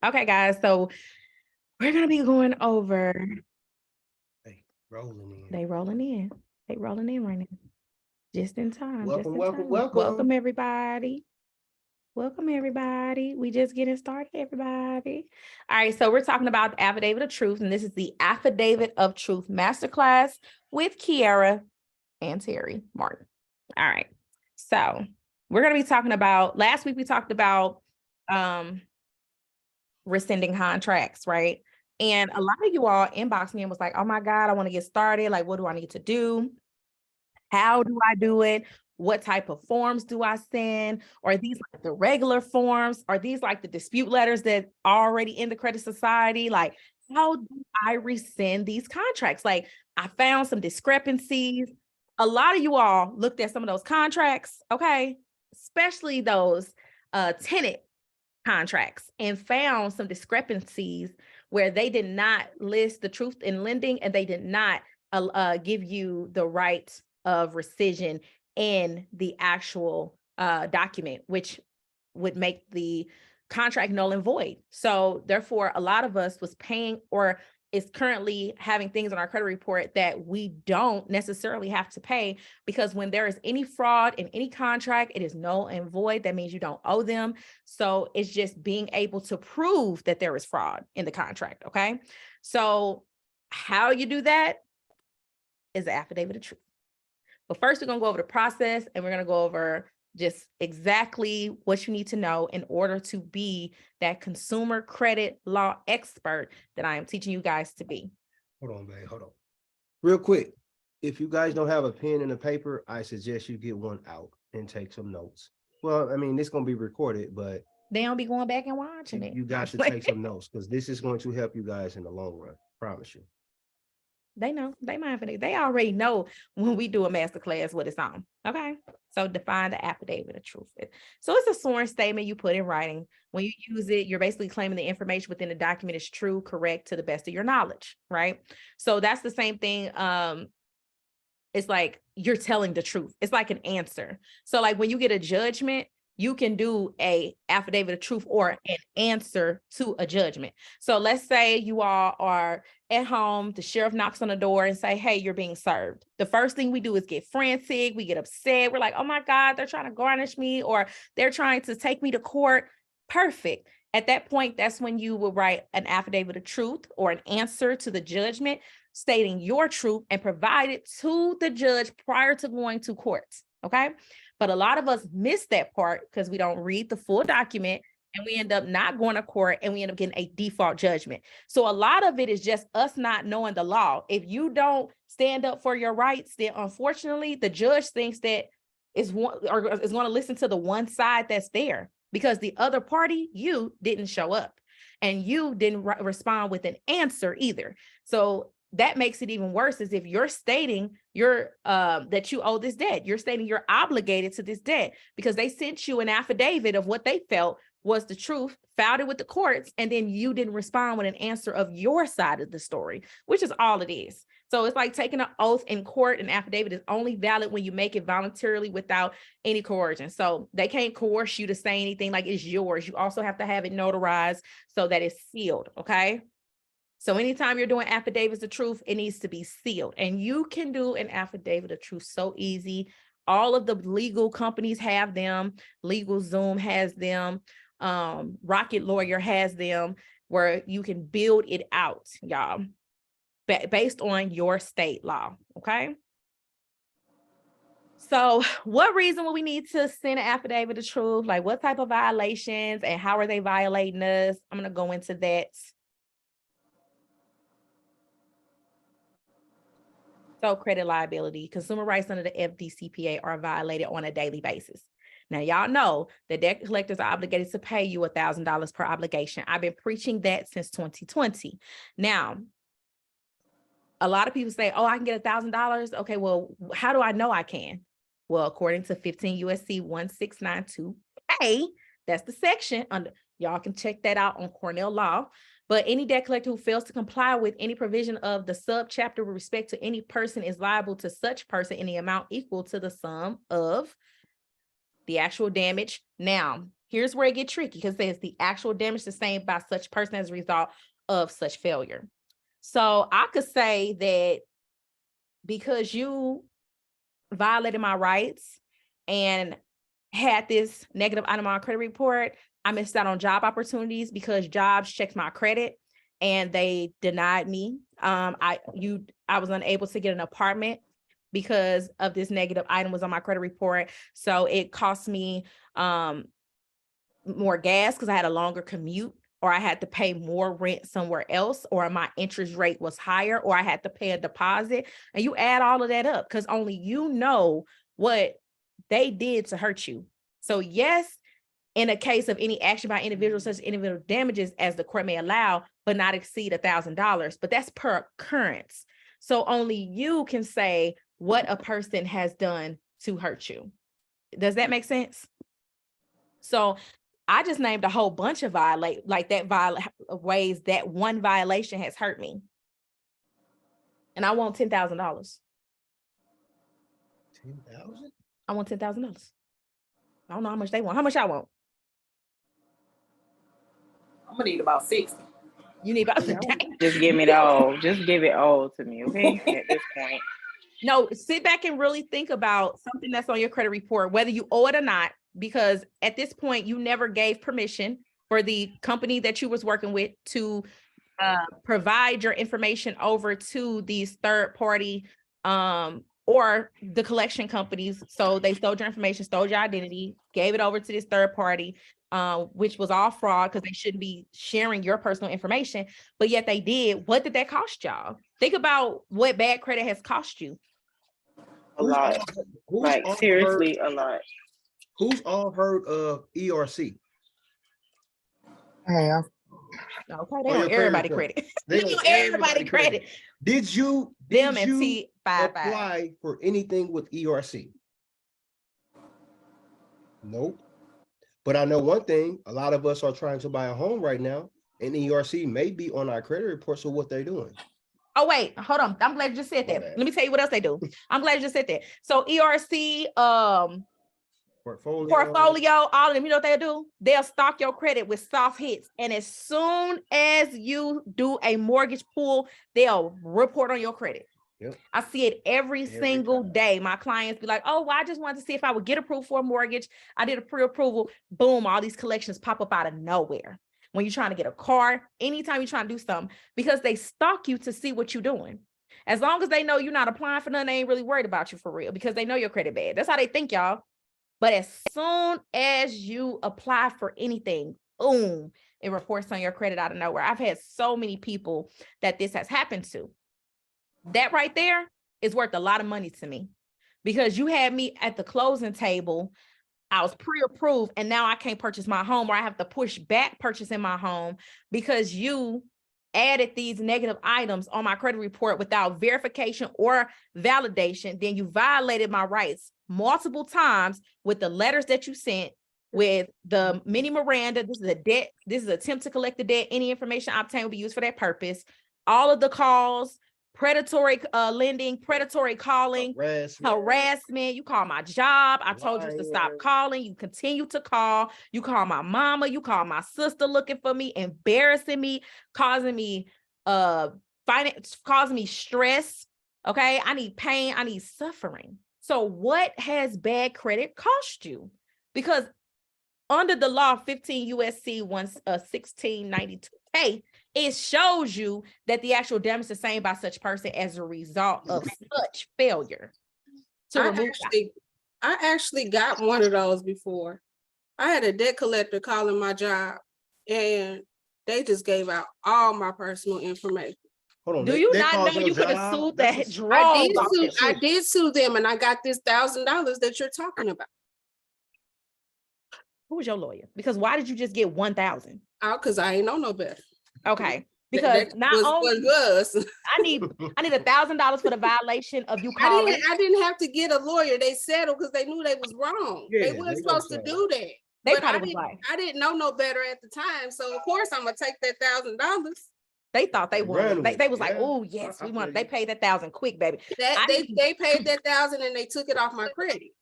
Okay, guys, so we're gonna be going over. Hey, rolling in. They rolling in. They rolling in right now. Just in time. Just Welcome, in welcome, time. welcome. Welcome, everybody. Welcome, everybody. We just getting started, everybody. All right, so we're talking about the Affidavit of Truth, and this is the Affidavit of Truth Masterclass with Kiara and Terry Martin. All right, so we're going to be talking about, last week we talked about rescinding contracts, right? And a lot of you all inboxed me and was like, oh my God, I want to get started. Like, what do I need to do? How do I do it? What type of forms do I send? Are these like the regular forms? Are these like the dispute letters that are already in the credit society? Like, how do I rescind these contracts? Like, I found some discrepancies. A lot of you all looked at some of those contracts, okay? Especially those tenant contracts, and found some discrepancies where they did not list the truth in lending, and they did not give you the right of rescission in the actual document, which would make the contract null and void. So therefore, a lot of us was paying or is currently having things on our credit report that we don't necessarily have to pay, because when there is any fraud in any contract, it is null and void. That means you don't owe them. So it's just being able to prove that there is fraud in the contract. Okay. So how you do that is the affidavit of truth. But first, we're going to go over the process, and we're going to go over just exactly what you need to know in order to be that consumer credit law expert that I am teaching you guys to be. Hold on, babe. Hold on. Real quick. If you guys don't have a pen and a paper, I suggest you get one out and take some notes. Well, I mean, it's going to be recorded, but they don't be going back and watching it. You got to take some notes, because this is going to help you guys in the long run. Promise you. They know, they already know when we do a master class what it's on. Okay. So define the affidavit of truth. So it's a sworn statement you put in writing. When you use it, you're basically claiming the information within the document is true, correct, to the best of your knowledge, right? So that's the same thing. It's like you're telling the truth. It's like an answer. So like when you get a judgment, you can do a affidavit of truth or an answer to a judgment. So let's say you all are at home, the sheriff knocks on the door and say, hey, you're being served. The first thing we do is get frantic. We get upset. We're like, oh my God, they're trying to garnish me, or they're trying to take me to court. Perfect. At that point, that's when you will write an affidavit of truth or an answer to the judgment, stating your truth and provide it to the judge prior to going to court. Okay. But a lot of us miss that part because we don't read the full document, and we end up not going to court, and we end up getting a default judgment. So a lot of it is just us not knowing the law. If you don't stand up for your rights, then unfortunately the judge thinks that is going to listen to the one side that's there, because the other party, you didn't show up and you didn't respond with an answer either. So that makes it even worse, is if you're stating that you owe this debt, you're stating you're obligated to this debt because they sent you an affidavit of what they felt was the truth, filed it with the courts, and then you didn't respond with an answer of your side of the story, which is all it is. So it's like taking an oath in court. An affidavit is only valid when you make it voluntarily without any coercion. So they can't coerce you to say anything, like it's yours. You also have to have it notarized so that it's sealed, okay? So anytime you're doing affidavits of truth, it needs to be sealed. And you can do an affidavit of truth so easy. All of the legal companies have them. LegalZoom has them. Rocket Lawyer has them, where you can build it out, y'all, based on your state law, okay? So what reason will we need to send an affidavit of truth? Like what type of violations and how are they violating us? I'm going to go into that. So credit liability, consumer rights under the FDCPA are violated on a daily basis. Now, y'all know that debt collectors are obligated to pay you $1,000 per obligation. I've been preaching that since 2020. Now, a lot of people say, oh, I can get $1,000. Okay, well, how do I know I can? Well, according to 15 USC 1692A, that's the section under, y'all can check that out on Cornell Law. But any debt collector who fails to comply with any provision of the subchapter with respect to any person is liable to such person in the amount equal to the sum of the actual damage. Now, here's where it gets tricky because it says the actual damage sustained by such person as a result of such failure. So I could say that because you violated my rights and had this negative item on my credit report, I missed out on job opportunities because jobs checked my credit and they denied me. I was unable to get an apartment because of this negative item was on my credit report. So it cost me more gas because I had a longer commute, or I had to pay more rent somewhere else, or my interest rate was higher, or I had to pay a deposit. And you add all of that up because only you know what they did to hurt you. So yes, in a case of any action by individual, such individual damages as the court may allow, but not exceed $1,000, but that's per occurrence. So only you can say what a person has done to hurt you. Does that make sense? So I just named a whole bunch of ways that one violation has hurt me. And I want $10,000. $10,000? I want $10,000. I don't know how much they want. How much I want? I'm gonna need about 60. You need about just give me it all. Just give it all to me, okay? At this point. No, sit back and really think about something that's on your credit report, whether you owe it or not, because at this point, you never gave permission for the company that you was working with to provide your information over to these third party or the collection companies. So they stole your information, stole your identity, gave it over to this third party, which was all fraud because they shouldn't be sharing your personal information, but yet they did. What did that cost y'all? Think about what bad credit has cost you. A lot. Like seriously, a lot. Who's all heard of ERC? Okay, they on everybody credit. They on everybody credit. Did you apply for anything with ERC? Nope. But I know one thing, a lot of us are trying to buy a home right now, and ERC may be on our credit report, so what they're doing. Oh, wait, hold on. I'm glad you just said that. Let me tell you what else they do. I'm glad you just said that. So ERC, portfolio, all of them, you know what they'll do? They'll stock your credit with soft hits. And as soon as you do a mortgage pull, they'll report on your credit. Yep. I see it every single day. My clients be like, oh, well, I just wanted to see if I would get approved for a mortgage. I did a pre-approval. Boom, all these collections pop up out of nowhere. When you're trying to get a car, anytime you're trying to do something, because they stalk you to see what you're doing. As long as they know you're not applying for nothing, they ain't really worried about you for real because they know your credit bad. That's how they think, y'all. But as soon as you apply for anything, boom, it reports on your credit out of nowhere. I've had so many people that this has happened to. That right there is worth a lot of money to me because you had me at the closing table. I was pre-approved and now I can't purchase my home, or I have to push back purchasing my home because you added these negative items on my credit report without verification or validation. Then you violated my rights multiple times with the letters that you sent, with the mini Miranda. This is a debt. This is an attempt to collect the debt. Any information obtained will be used for that purpose. All of the calls, predatory lending, predatory calling, harassment. You call my job. I told you to stop calling. You continue to call. You call my mama. You call my sister looking for me, embarrassing me, causing me causing me stress. Okay. I need pain. I need suffering. So what has bad credit cost you? Because under the law 15 USC 1692K, it shows you that the actual damage sustained by such person as a result of such failure. I actually got one of those before. I had a debt collector calling my job and they just gave out all my personal information. Hold on, do you not know you could have sued that I did sue them and I got this $1,000 that you're talking about. Who was your lawyer? Because why did you just get 1,000? Oh, because I ain't know no better. Okay. Because not only I need $1,000 for the violation of you calling. I didn't have to get a lawyer. They settled because they knew they was wrong. Yeah, they weren't supposed to do that. I didn't know no better at the time. So of course I'm gonna take that $1,000. They thought they won. They was like, oh yes, we want. They paid that 1,000 quick, baby. They paid that $1,000 and they took it off my credit.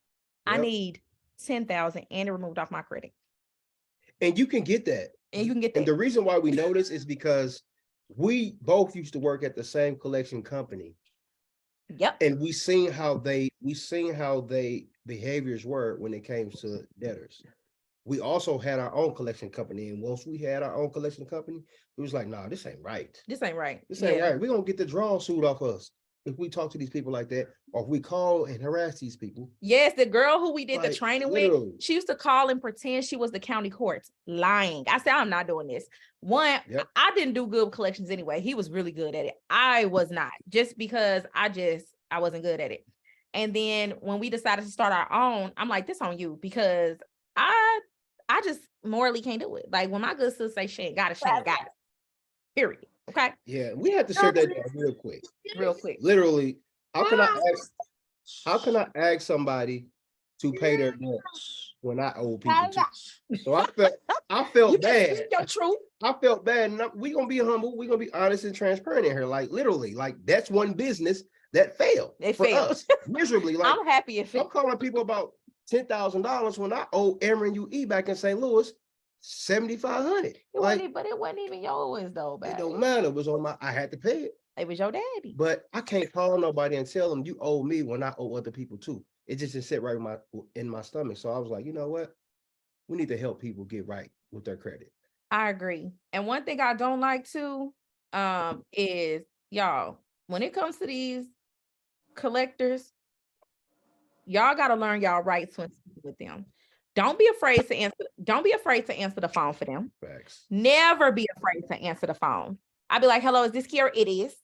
I need $10,000 and it removed off my credit. And you can get that. And you can get And that. the reason why we know this is because we both used to work at the same collection company. Yep. And we seen how they behaviors were when it came to debtors. We also had our own collection company. And once we had our own collection company, it was like, nah, this ain't right. This ain't right. This ain't right. We're gonna get the draw suit off us if we talk to these people like that, or if we call and harass these people. Yes, the girl who we did the Like, training literally. with, she used to call and pretend she was the county courts, lying. I said, I'm not doing this. One, Yep. I didn't do good with collections anyway. He was really good at it. I was not, just because I wasn't good at it. And then when we decided to start our own, I'm like, this on you, because I just morally can't do it. Like when my good sister say she ain't got it, she ain't got it. Period. Okay. Yeah, we have to shut that down real quick. Real quick. Literally, how can I ask somebody to pay their debt when I owe people too? So I felt bad. Your truth. I felt bad. And we gonna be humble. We gonna be honest and transparent in here. Like literally, like that's one business that failed. They for failed us miserably. Like I'm happy if I'm calling people about $10,000 when I owe Aaron UE back in St. Louis $7,500. but it wasn't even yours though, baby. It don't matter. It was on I had to pay it. It was your daddy. But I can't call nobody and tell them you owe me when I owe other people too. It just didn't sit right in my stomach. So I was like, you know what? We need to help people get right with their credit. I agree. And one thing I don't like too, is y'all, when it comes to these collectors, y'all got to learn y'all rights when speaking with them. Don't be afraid to answer the phone for them. Facts. Never be afraid to answer the phone. I'd be like, hello, is this Kiara? It is.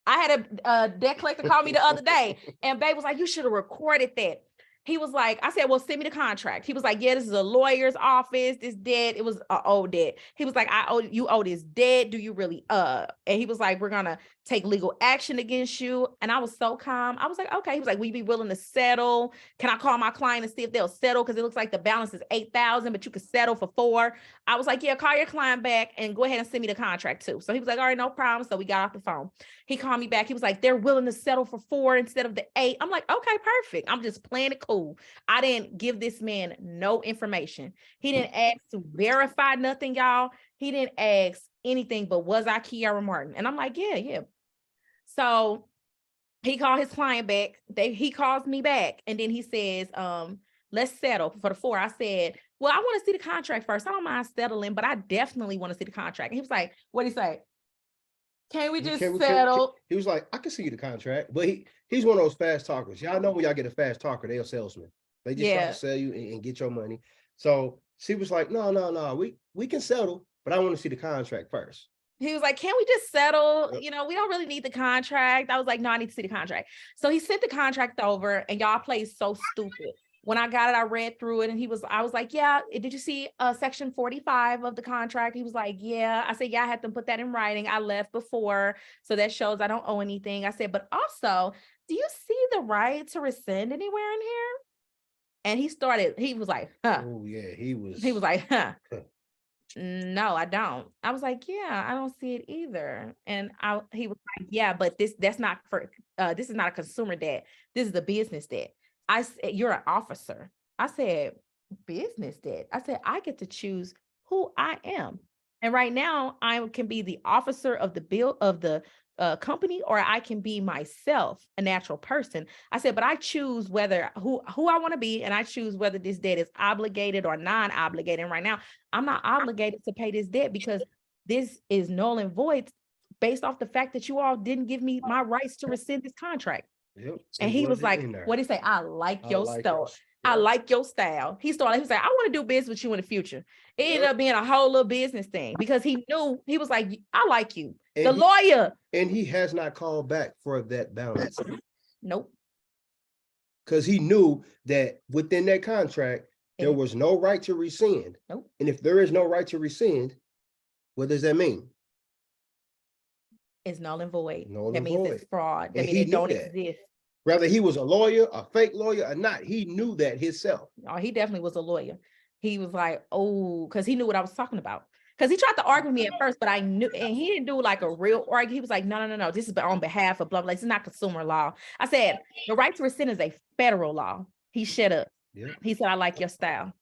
I had a debt collector call me the other day, and babe was like, you should have recorded that. He was like, I said, well, send me the contract. He was like, yeah, this is a lawyer's office. This debt, it was an old debt. He was like, you owe this debt. Do you really, and he was like, we're going to take legal action against you. And I was so calm. I was like, okay. He was like, will you be willing to settle? Can I call my client and see if they'll settle? Because it looks like the balance is $8,000, but you could settle for $4,000. I was like, yeah, call your client back and go ahead and send me the contract too. So he was like, all right, no problem. So we got off the phone. He called me back. He was like, they're willing to settle for $4,000 instead of the $8,000. I'm like, okay, perfect. I'm just playing it cool. I didn't give this man no information. He didn't ask to verify nothing, y'all. He didn't ask anything, but was I Kiara Martin? And I'm like, yeah. So he called his client back. He calls me back. And then he says, let's settle for the $4,000. I said, well, I want to see the contract first. I don't mind settling, but I definitely want to see the contract. And he was like, what'd he say? Can we just settle? He was like, I can see the contract, but he's one of those fast talkers. Y'all know when y'all get a fast talker, they're a salesman. They just try to sell you and get your money. So she was like, no, we can settle, but I want to see the contract first. He was like, can we just settle? Yep. You know, we don't really need the contract. I was like, no, I need to see the contract. So he sent the contract over, and y'all played so stupid. When I got it, I read through it, and I was like, yeah, did you see section 45 of the contract? He was like, yeah. I said, yeah, I had to put that in writing. I left before, so that shows I don't owe anything. I said, but also, do you see the right to rescind anywhere in here? And he was like, huh. Oh yeah, he was like, huh. No, I don't. I was like, yeah, I don't see it either. And he was like, yeah, but this is not a consumer debt. This is a business debt. I said, you're an officer. I said, business debt. I said, I get to choose who I am. And right now I can be the officer of the company, or I can be myself, a natural person. I said, but I choose who I want to be, and I choose whether this debt is obligated or non-obligated. And right now, I'm not obligated to pay this debt because this is null and void based off the fact that you all didn't give me my rights to rescind this contract. Yep. And he was like, what did he say? I like your style. I like your style. He was like, I want to do business with you in the future. It ended up being a whole little business thing because he knew, he was like, I like you. And lawyer. And he has not called back for that balance. Nope. Because he knew that within that contract, there was no right to rescind. Nope. And if there is no right to rescind, what does that mean? It's null and void. Null that and means void. It's fraud. That And means he it don't knew that. exist. Whether he was a lawyer, a fake lawyer or not, he knew that himself. Oh, he definitely was a lawyer. He was like, oh, because he knew what I was talking about. Because he tried to argue with me at first, but I knew, and he didn't do like a real argue. He was like, no. This is on behalf of blah, blah. This is not consumer law. I said, the right to rescind is a federal law. He shut up. Yeah. He said, I like your style.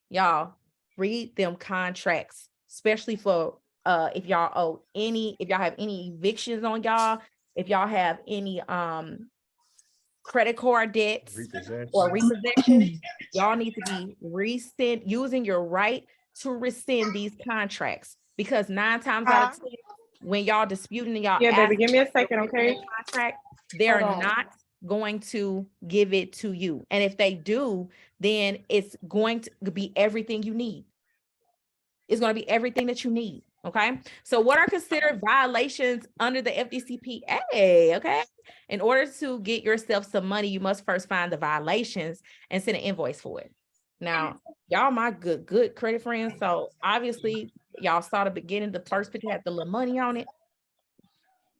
Y'all read them contracts, especially for if y'all owe any, if y'all have any evictions on y'all, if y'all have any credit card debts or repossession, y'all need to be using your right to rescind these contracts, because 9 times out of 10, when y'all disputing and y'all baby, give me a second, okay? Contract, they're not going to give it to you. And if they do, then it's going to be everything you need. It's going to be everything that you need. Okay. So what are considered violations under the FDCPA? Okay. In order to get yourself some money, you must first find the violations and send an invoice for it. Now, y'all my good credit friends. So obviously y'all saw the beginning, the first picture had the little money on it.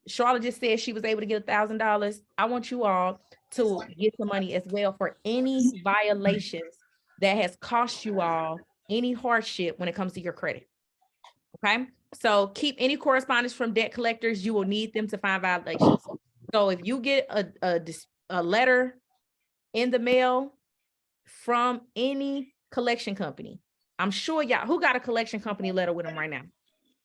Charlotte just said she was able to get $1,000. I want you all to get some money as well for any violations that has cost you all any hardship when it comes to your credit. Okay. So keep any correspondence from debt collectors. You will need them to find violations. So if you get a letter in the mail from any collection company, I'm sure y'all, who got a collection company letter with them right now?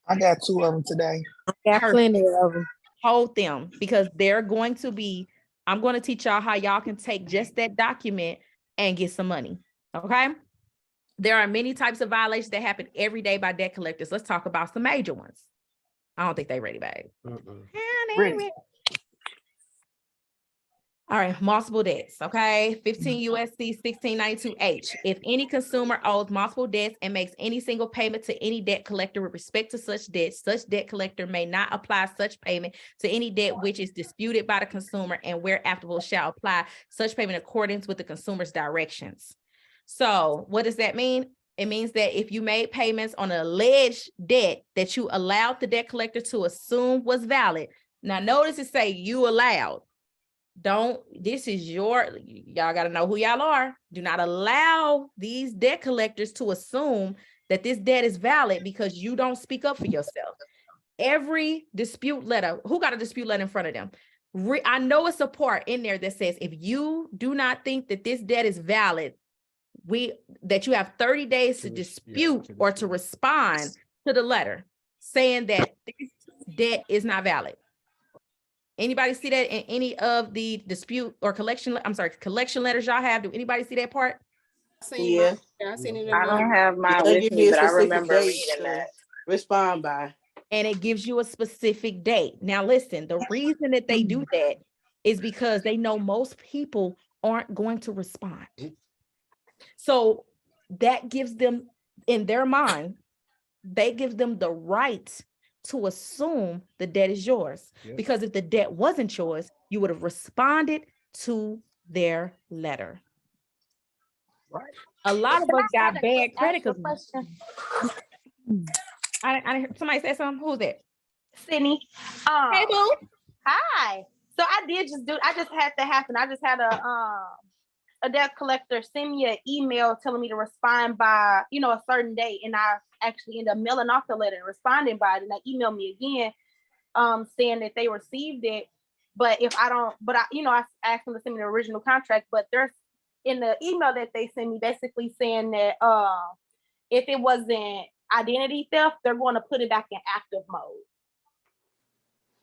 I got 2 of them today. Got plenty of them. Hold them, because they're going to be, I'm going to teach y'all how y'all can take just that document and get some money. Okay. There are many types of violations that happen every day by debt collectors. Let's talk about some major ones. I don't think they ready, babe. Ready. All right, multiple debts, okay? 15 USC 1692H. If any consumer owes multiple debts and makes any single payment to any debt collector with respect to such debt collector may not apply such payment to any debt which is disputed by the consumer, and where applicable shall apply such payment in accordance with the consumer's directions. So what does that mean? It means that if you made payments on an alleged debt that you allowed the debt collector to assume was valid. Now notice it say you allowed. This is y'all got to know who y'all are. Do not allow these debt collectors to assume that this debt is valid because you don't speak up for yourself. Every dispute letter, who got a dispute letter in front of them? I know it's a part in there that says, if you do not think that this debt is valid, that you have 30 days to dispute or to respond to the letter saying that this debt is not valid. Anybody see that in any of the dispute or collection letters y'all have? Do anybody see that part? I seen it. I don't have mine with me, but I remember reading that. Respond by. And it gives you a specific date. Now, listen, the reason that they do that is because they know most people aren't going to respond. So that gives them, in their mind, they give them the right to assume the debt is yours. Yep. Because if the debt wasn't yours, you would have responded to their letter. Right. A lot of us got bad credit because I somebody said something. Who's that? Sydney. Hey, boo. Hi. So I just had that happen. I just had a debt collector send me an email telling me to respond by, a certain date. And I actually ended up mailing off the letter and responding by it. And they emailed me again, saying that they received it. But I asked them to send me the original contract, but there's in the email that they sent me basically saying that if it wasn't identity theft, they're going to put it back in active mode.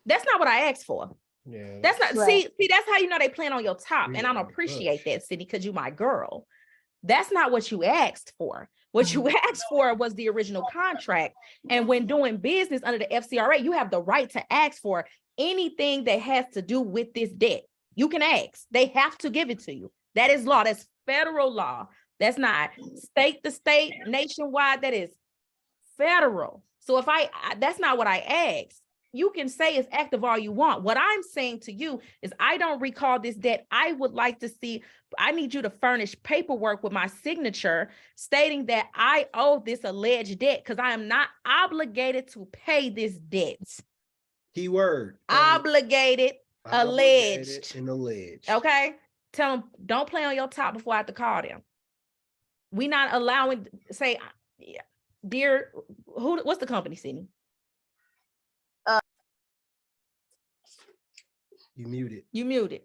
That's not what I asked for. Yeah, that's not right. See, that's how you know they plan on your top. And I don't appreciate that, Sydney, because you my girl. That's not what you asked for. What you asked for was the original contract. And when doing business under the FCRA, you have the right to ask for anything that has to do with this debt. You can ask. They have to give it to you. That is law. That's federal law. That's not state to state, nationwide. That is federal. So if that's not what I asked. You can say it's active all you want. What I'm saying to you is I don't recall this debt. I would like to see, I need you to furnish paperwork with my signature stating that I owe this alleged debt because I am not obligated to pay this debt. Keyword. Obligated, alleged. And alleged. Okay? Tell them, don't play on your top before I have to call them. We not allowing, say, dear, what's the company, Sydney? You muted. You muted.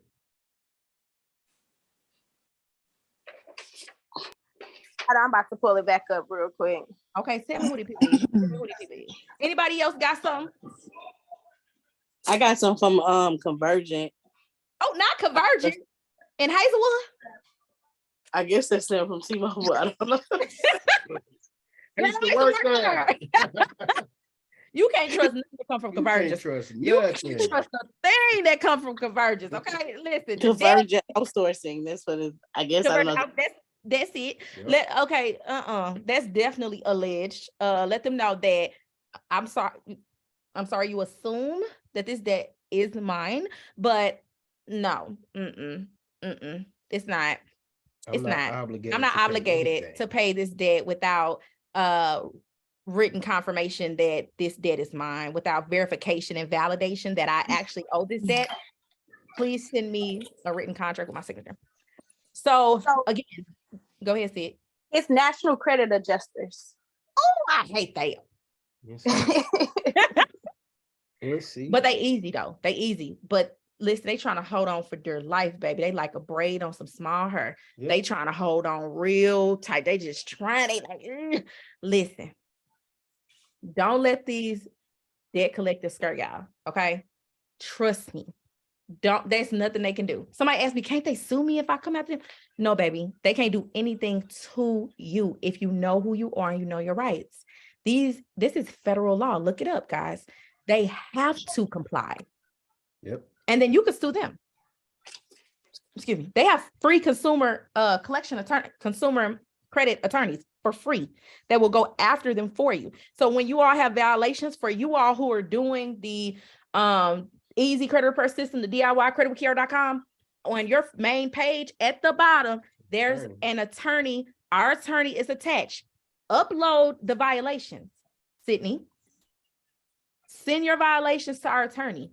I'm about to pull it back up real quick. Okay, tell me who the people is. Tell me who the people is. Anybody else got some? I got some from Convergent. Oh, not Convergent. In Hazelwood? I guess that's them from T-Mobile. I don't know. It's the worst thing. You can't trust nothing that come from Convergence. You can't trust the thing that come from Convergence. Okay, listen. Convergent outsourcing. That's what it. I guess I don't know. That's it. Yep. That's definitely alleged. Let them know that I'm sorry you assume that this debt is mine, but no, it's not. I'm not obligated to pay this debt without written confirmation that this debt is mine, without verification and validation that I actually owe this debt. Please send me a written contract with my signature. So again, go ahead, Sid. It's National Credit Adjusters. Oh, I hate that. Let's see. But they easy though. They easy. But listen, they trying to hold on for their life, baby. They like a braid on some small hair. Yep. They trying to hold on real tight. They just trying. They like, listen. Don't let these debt collectors skirt y'all. Okay, trust me. There's nothing they can do. Somebody asked me, can't they sue me if I come after them? No, baby, they can't do anything to you if you know who you are and you know your rights. This is federal law. Look it up, guys. They have to comply. Yep. And then you can sue them. Excuse me. They have free consumer consumer credit attorneys for free that will go after them for you. So when you all have violations, for you all who are doing the easy credit repair system, the DIY creditwithkiara.com, on your main page at the bottom, there's an attorney. Our attorney is attached. Upload the violations, Sydney. Send your violations to our attorney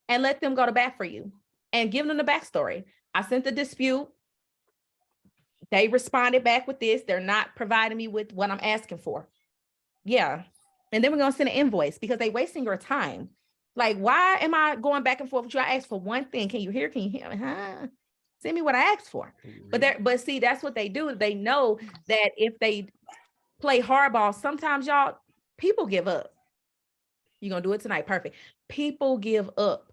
and let them go to bat for you and give them the backstory. I sent the dispute. They responded back with this. They're not providing me with what I'm asking for. Yeah. And then we're going to send an invoice because they're wasting your time. Like, why am I going back and forth with you? I asked for one thing. Can you hear? Huh? Send me what I asked for. Mm-hmm. But see, that's what they do. They know that if they play hardball, sometimes y'all, people give up. You're going to do it tonight. Perfect. People give up.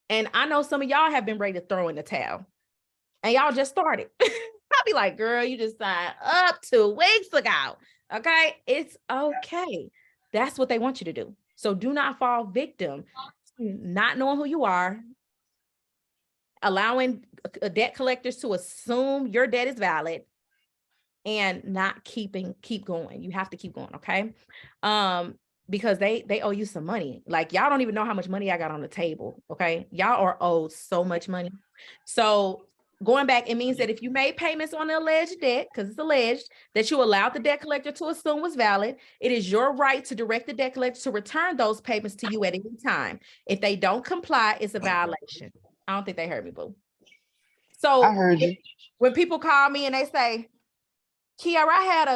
And I know some of y'all have been ready to throw in the towel and y'all just started. I'll be like, girl, you just signed up 2 weeks ago. Okay. It's okay. That's what they want you to do. So do not fall victim to not knowing who you are, allowing debt collectors to assume your debt is valid, and not keep going. You have to keep going. Okay. Because they owe you some money. Like, y'all don't even know how much money I got on the table. Okay. Y'all are owed so much money. So going back, it means that if you made payments on the alleged debt, because it's alleged that you allowed the debt collector to assume was valid, it is your right to direct the debt collector to return those payments to you at any time. If they don't comply, it's a violation. I don't think they heard me, boo. So I heard you. When people call me and they say, Kiara, I had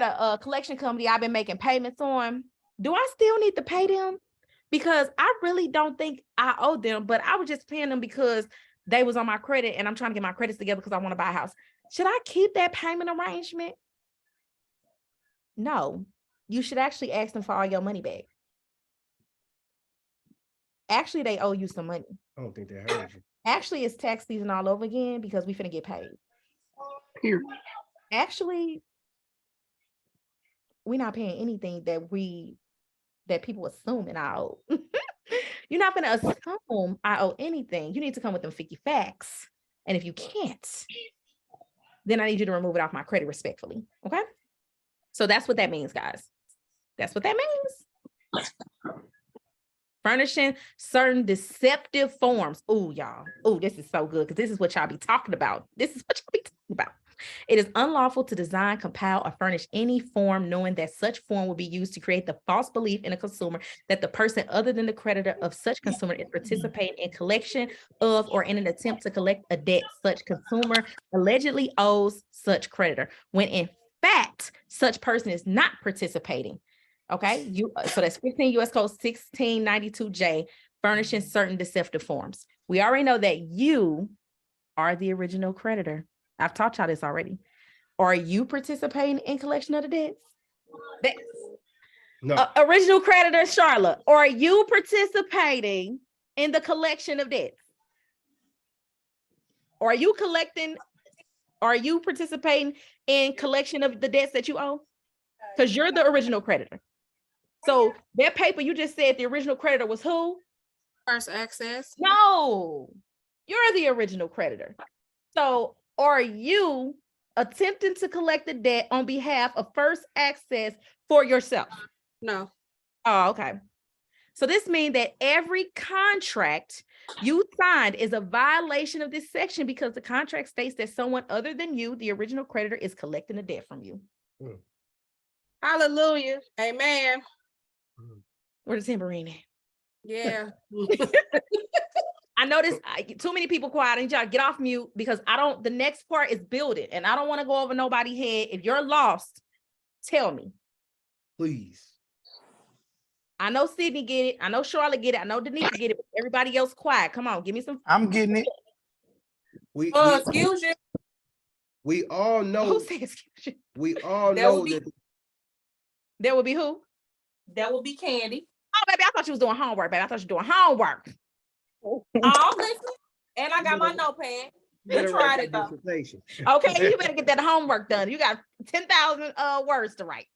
a collection company I've been making payments on. Do I still need to pay them? Because I really don't think I owe them, but I was just paying them because they was on my credit and I'm trying to get my credits together because I want to buy a house. Should I keep that payment arrangement? No, you should actually ask them for all your money back. Actually, they owe you some money. I don't think they heard you. Actually, it's tax season all over again because we finna get paid. Period. Actually, we're not paying anything that people assuming I owe. You're not going to assume I owe anything. You need to come with them 50 facts. And if you can't, then I need you to remove it off my credit respectfully. Okay. So that's what that means, guys. That's what that means. Furnishing certain deceptive forms. Oh, y'all. Oh, this is so good because this is what y'all be talking about. It is unlawful to design, compile, or furnish any form knowing that such form will be used to create the false belief in a consumer that the person other than the creditor of such consumer is participating in collection of or in an attempt to collect a debt such consumer allegedly owes such creditor, when in fact, such person is not participating. Okay, so that's 15 U.S. Code 1692J, furnishing certain deceptive forms. We already know that you are the original creditor. I've taught y'all this already. Are you participating in collection of the debts? No. Original creditor, Charlotte, are you participating in the collection of debts? Are you participating in collection of the debts that you owe? Because you're the original creditor. So that paper you just said the original creditor was who? First Access. No, you're the original creditor. So are you attempting to collect the debt on behalf of First Access for yourself? No. Oh, okay. So this means that every contract you signed is a violation of this section because the contract states that someone other than you, the original creditor, is collecting the debt from you. Hallelujah. Amen. Where's the tambourine at? Yeah. I noticed too many people quiet. I need y'all to get off mute because the next part is building and I don't want to go over nobody's head. If you're lost, tell me. Please. I know Sydney get it. I know Charlotte get it. I know Denise get it. But everybody else quiet. Come on, give me some. I'm getting it. Excuse you. We all know. Who said excuse you? We all know that. There will be who? That will be Candy. Oh, baby, I thought you was doing homework, baby. I thought you were doing homework. Oh, listen. And I got my notepad. You tried it though. Okay, you better get that homework done. You got 10,000 words to write.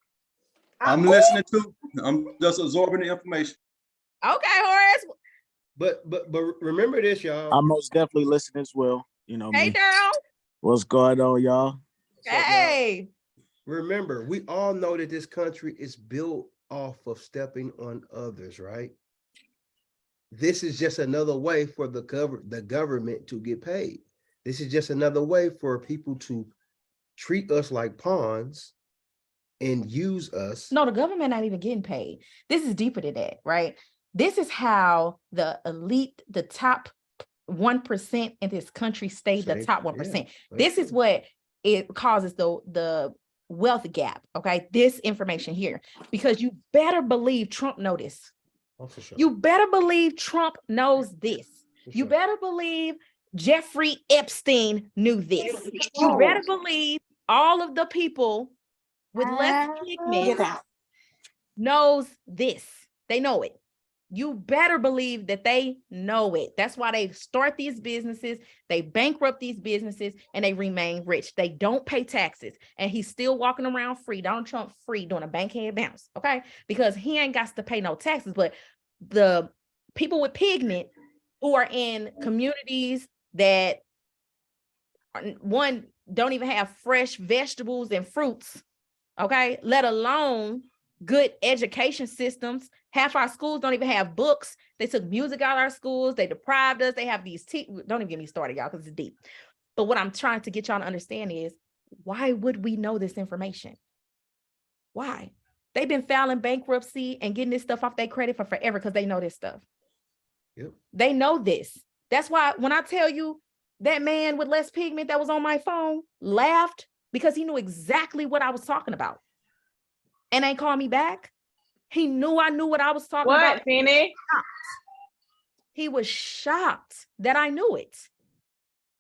I'm listening to. I'm just absorbing the information. Okay, Horace. But remember this, y'all. I'm most definitely listening as well. You know, hey, Daryl. What's going on, y'all? Hey. Remember, we all know that this country is built off of stepping on others, right? This is just another way for the government to get paid. This is just another way for people to treat us like pawns and use us. No, the government not even getting paid. This is deeper than that, right? This is how the elite, the top 1% in this country stay the top 1%. Yeah, this is what it causes the wealth gap, okay? This information here, because you better believe Trump knows this. Oh, for sure. You better believe Trump knows this. You better believe Jeffrey Epstein knew this. You better believe all of the people with less pigment knows this. They know it. You better believe that they know it. That's why they start these businesses, they bankrupt these businesses, and they remain rich. They don't pay taxes. And he's still walking around free. Donald Trump free doing a bankhead bounce, okay? Because he ain't got to pay no taxes. But the people with pigment who are in communities that, one, don't even have fresh vegetables and fruits, okay, let alone good education systems. Half our schools don't even have books. They took music out of our schools. They deprived us. They have these don't even get me started, y'all, because it's deep. But what I'm trying to get y'all to understand is, why would we know this information? Why? They've been filing bankruptcy and getting this stuff off their credit for forever because they know this stuff. Yep. They know this. That's why when I tell you that man with less pigment that was on my phone laughed because he knew exactly what I was talking about. And ain't called me back. He knew I knew what I was talking about. What, Penny? He was shocked that I knew it.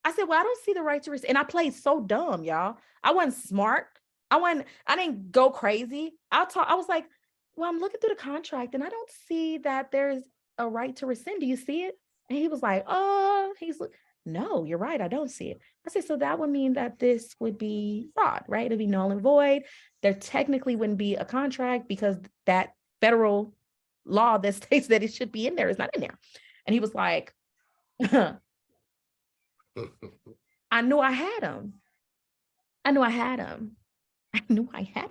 I said, well, I don't see the right to risk. And I played so dumb, y'all. I wasn't smart. I didn't go crazy. I was like, well, I'm looking through the contract and I don't see that there's a right to rescind. Do you see it? And he was like, no, you're right. I don't see it. I said, so that would mean that this would be fraud, right? It'd be null and void. There technically wouldn't be a contract because that federal law that states that it should be in there is not in there. And he was like, I knew I had him. I knew I had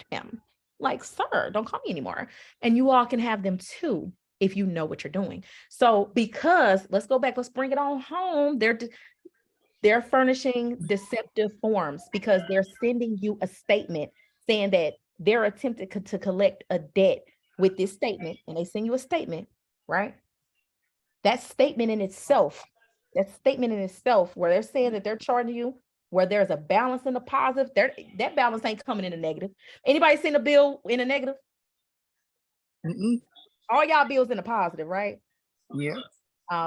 him. Like, sir, don't call me anymore. And you all can have them too, if you know what you're doing. So because, let's go back, let's bring it on home. They're furnishing deceptive forms because they're sending you a statement saying that they're attempting to collect a debt with this statement, and they send you a statement, right? That statement in itself, where they're saying that they're charging you, where there's a balance in the positive, that balance ain't coming in a negative. Anybody send a bill in a negative? Mm-mm. All y'all bills in a positive, right? Yeah.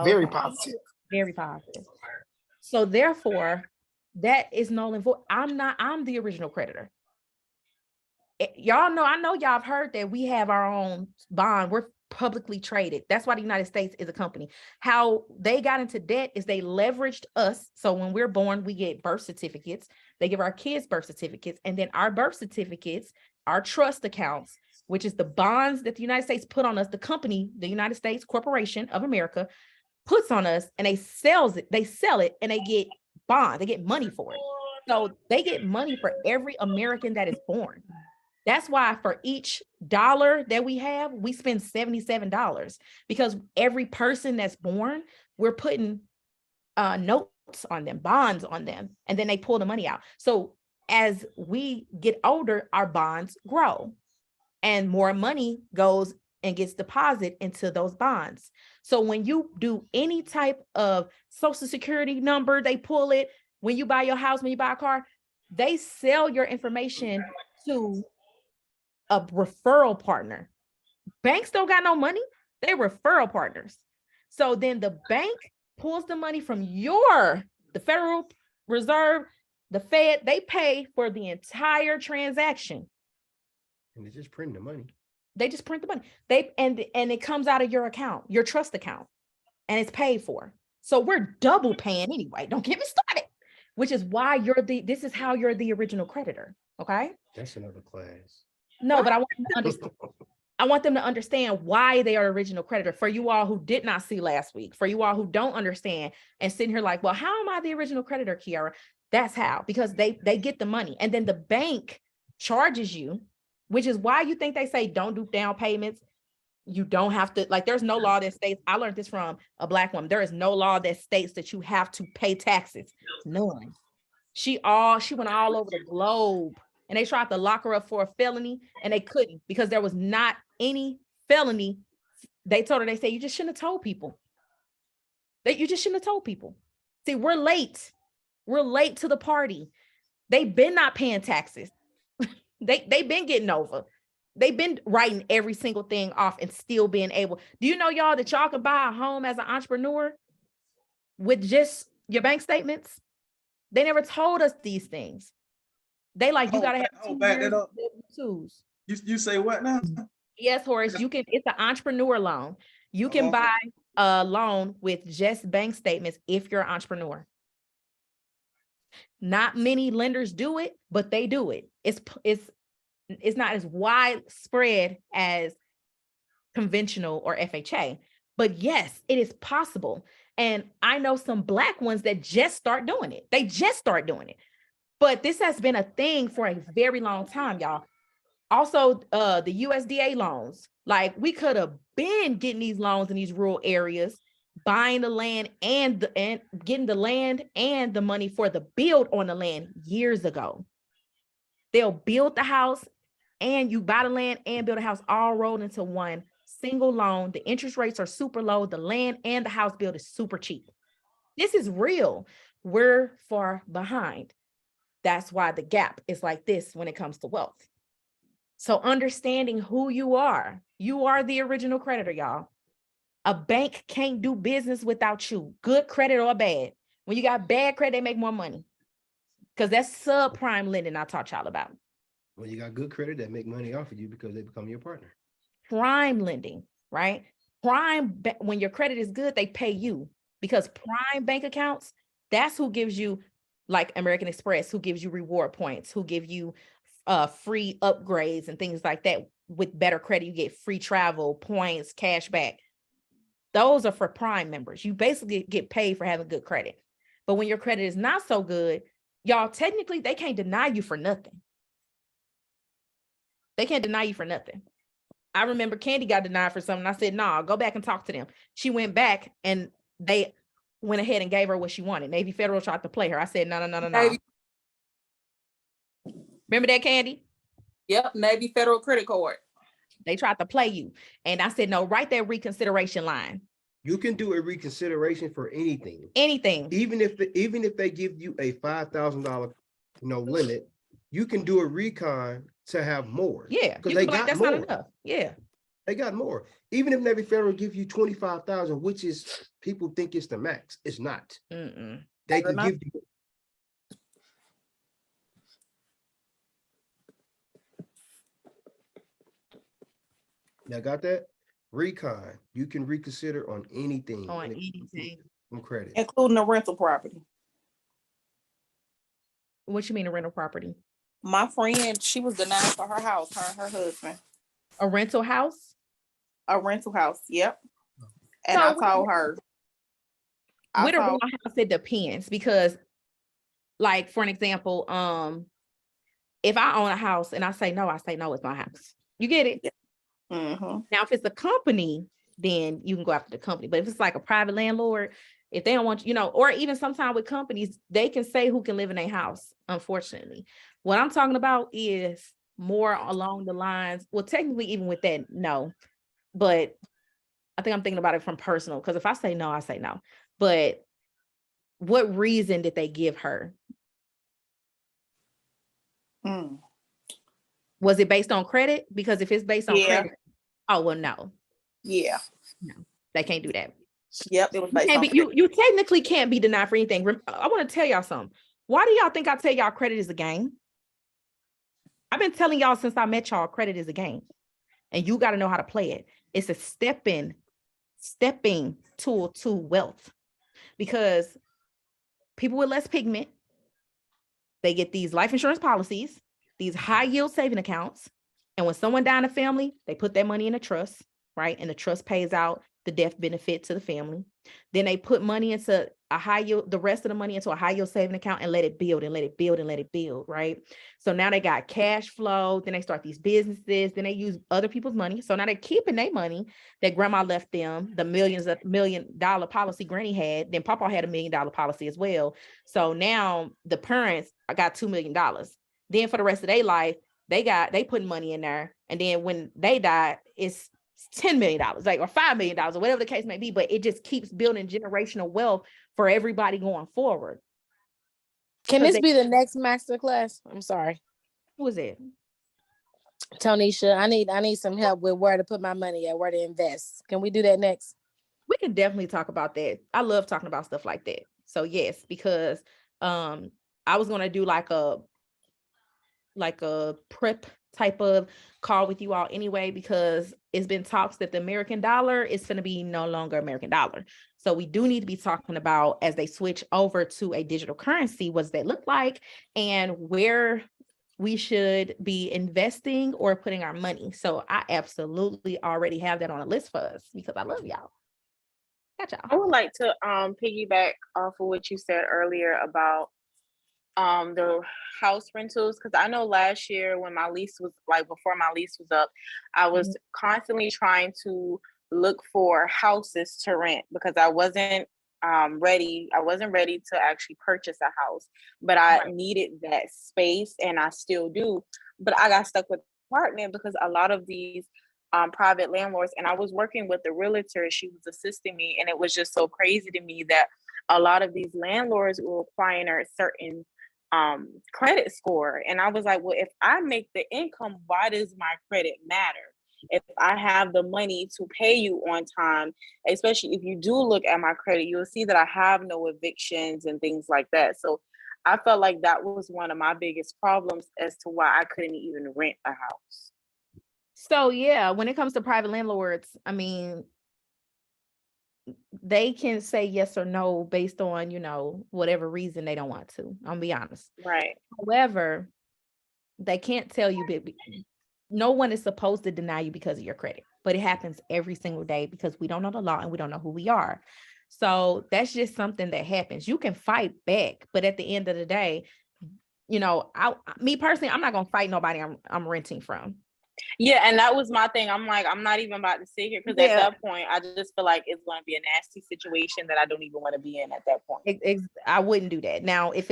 Very positive. Very positive. So therefore, that is null and void. I'm the original creditor. Y'all know, I know y'all have heard that we have our own bond. We're publicly traded. That's why the United States is a company. How they got into debt is they leveraged us. So when we're born, we get birth certificates. They give our kids birth certificates, and then our birth certificates, our trust accounts, which is the bonds that the United States put on us, the company, the United States Corporation of America puts on us, and they sell it, and they get bond, they get money for it. So they get money for every American that is born. That's why for each dollar that we have, we spend $77, because every person that's born, we're putting notes on them, bonds on them, and then they pull the money out. So as we get older, our bonds grow and more money goes and gets deposited into those bonds. So when you do any type of social security number, they pull it. When you buy your house, when you buy a car, they sell your information to a referral partner. Banks don't got no money. They're referral partners. So then the bank pulls the money from the Federal Reserve, the Fed, they pay for the entire transaction. And they just print the money. They just print the money. And it comes out of your account, your trust account, and it's paid for. So we're double paying anyway. Don't get me started. Which is why this is how you're the original creditor. Okay. That's another class. No, but I want them to understand why they are original creditor. For you all who did not see last week, for you all who don't understand and sitting here like, well, how am I the original creditor, Kiara? That's how, because they get the money, and then the bank charges you, which is why you think they say don't do down payments. You don't have to, like, there's no law that states, I learned this from a Black woman. There is no law that states that you have to pay taxes. None. She went all over the globe, and they tried to lock her up for a felony, and they couldn't, because there was not any felony. They told her, they said, you just shouldn't have told people. You just shouldn't have told people. See, we're late. We're late to the party. They've been not paying taxes. They've been getting over. They've been writing every single thing off and still being able. Do you know, y'all, that y'all can buy a home as an entrepreneur with just your bank statements? They never told us these things. They like, you gotta have 2 years of W-2s. You say what now? Yes, Horace, you can, it's an entrepreneur loan. You can buy a loan with just bank statements if you're an entrepreneur. Not many lenders do it, but they do it. It's not as widespread as conventional or FHA, but yes, it is possible. And I know some Black ones that just start doing it. They just start doing it. But this has been a thing for a very long time, y'all. Also, the USDA loans, like, we could have been getting these loans in these rural areas, buying the land and getting the land and the money for the build on the land years ago. They'll build the house, and you buy the land and build a house all rolled into one single loan. The interest rates are super low. The land and the house build is super cheap. This is real. We're far behind. That's why the gap is like this when it comes to wealth. So understanding who you are the original creditor, y'all. A bank can't do business without you, good credit or bad. When you got bad credit, they make more money, because that's subprime lending I taught y'all about. Well, you got good credit that make money off of you because they become your partner. Prime lending, right? Prime, when your credit is good, they pay you, because prime bank accounts, that's who gives you, like American Express, who gives you reward points, who give you free upgrades and things like that. With better credit, you get free travel, points, cash back. Those are for prime members. You basically get paid for having good credit. But when your credit is not so good, y'all, technically, they can't deny you for nothing. They can't deny you for nothing. I remember Candy got denied for something. I said, nah, go back and talk to them. She went back, and they went ahead and gave her what she wanted. Navy Federal tried to play her. I said, no. Remember that, Candy? Yep, Navy Federal credit card. They tried to play you. And I said, no, write that reconsideration line. You can do a reconsideration for anything. Anything. Even if they give you a $5,000 limit, you can do a recon to have more. Yeah. Because they got that's more. Not enough. Yeah. They got more. Even if Navy Federal give you 25,000, which is, people think it's the max. It's not. Mm-mm. They can give you. Y'all got that? Recon. You can reconsider on anything. On when it comes to- anything. From credit. including a rental property. What you mean a rental property? My friend, she was denied for her house, her and her husband. A rental house? A rental house, yep. And So I told her. with a rental house, it depends because, like, for an example, if I own a house and I say no, it's my house. You get it? Mm-hmm. Now, if it's a company, then you can go after the company. But if it's like a private landlord, if they don't want, or even sometimes with companies, they can say who can live in a house, unfortunately. What I'm talking about is more along the lines, well, technically, even with that, no. But I think I'm thinking about it from personal, because if I say no, I say no. But what reason did they give her? Was it based on credit? Because if it's based on credit, oh, well, no. Yeah. No, they can't do that. Yep, it was based on you technically can't be denied for anything. I want to tell y'all something. Why do y'all think I tell y'all credit is a game? I've been telling y'all since I met y'all, credit is a game. And you got to know how to play it. It's a stepping tool to wealth. Because people with less pigment, they get these life insurance policies, these high yield saving accounts. And when someone dies in a family, they put that money in a trust, right? And the trust pays out the death benefit to the family. Then they put money into a high yield, the rest of the money into a high yield saving account and let it build and let it build and let it build, right? So now they got cash flow. Then they start these businesses. Then they use other people's money. So now they're keeping their money that grandma left them, the $1 million policy granny had. Then Papa had $1 million policy as well. So now the parents got $2 million. Then for the rest of their life, they put money in there. And then when they die, it's $10 million, like, or $5 million, or whatever the case may be, but it just keeps building generational wealth for everybody going forward. Can this be the next masterclass? I'm sorry. Who is it? Tonisha, I need some help with where to put my money at, where to invest. Can we do that next? We can definitely talk about that. I love talking about stuff like that. So yes, because I was gonna do like a prep type of call with you all anyway, because it's been talks that the American dollar is going to be no longer American dollar. So we do need to be talking about, as they switch over to a digital currency, what does that look like and where we should be investing or putting our money. So I absolutely already have that on a list for us because I love y'all. Got y'all. I would like to piggyback off of what you said earlier about the house rentals, because I know last year when my lease was, like, before my lease was up, I was constantly trying to look for houses to rent because I wasn't ready to actually purchase a house, but I needed that space, and I still do. But I got stuck with the apartment because a lot of these private landlords, and I was working with the realtor, she was assisting me, and it was just so crazy to me that a lot of these landlords were requiring a certain credit score. And I was like, well, if I make the income, why does my credit matter? If I have the money to pay you on time, especially if you do look at my credit, you'll see that I have no evictions and things like that. So I felt like that was one of my biggest problems as to why I couldn't even rent a house. So yeah, when it comes to private landlords, I mean, they can say yes or no based on, whatever reason they don't want to. I'll be honest. Right. However, they can't tell you, no one is supposed to deny you because of your credit, but it happens every single day because we don't know the law and we don't know who we are. So that's just something that happens. You can fight back, but at the end of the day, me personally, I'm not going to fight nobody I'm renting from. Yeah, and that was my thing. I'm like, I'm not even about to sit here because at that point, I just feel like it's going to be a nasty situation that I don't even want to be in at that point. I wouldn't do that. Now, if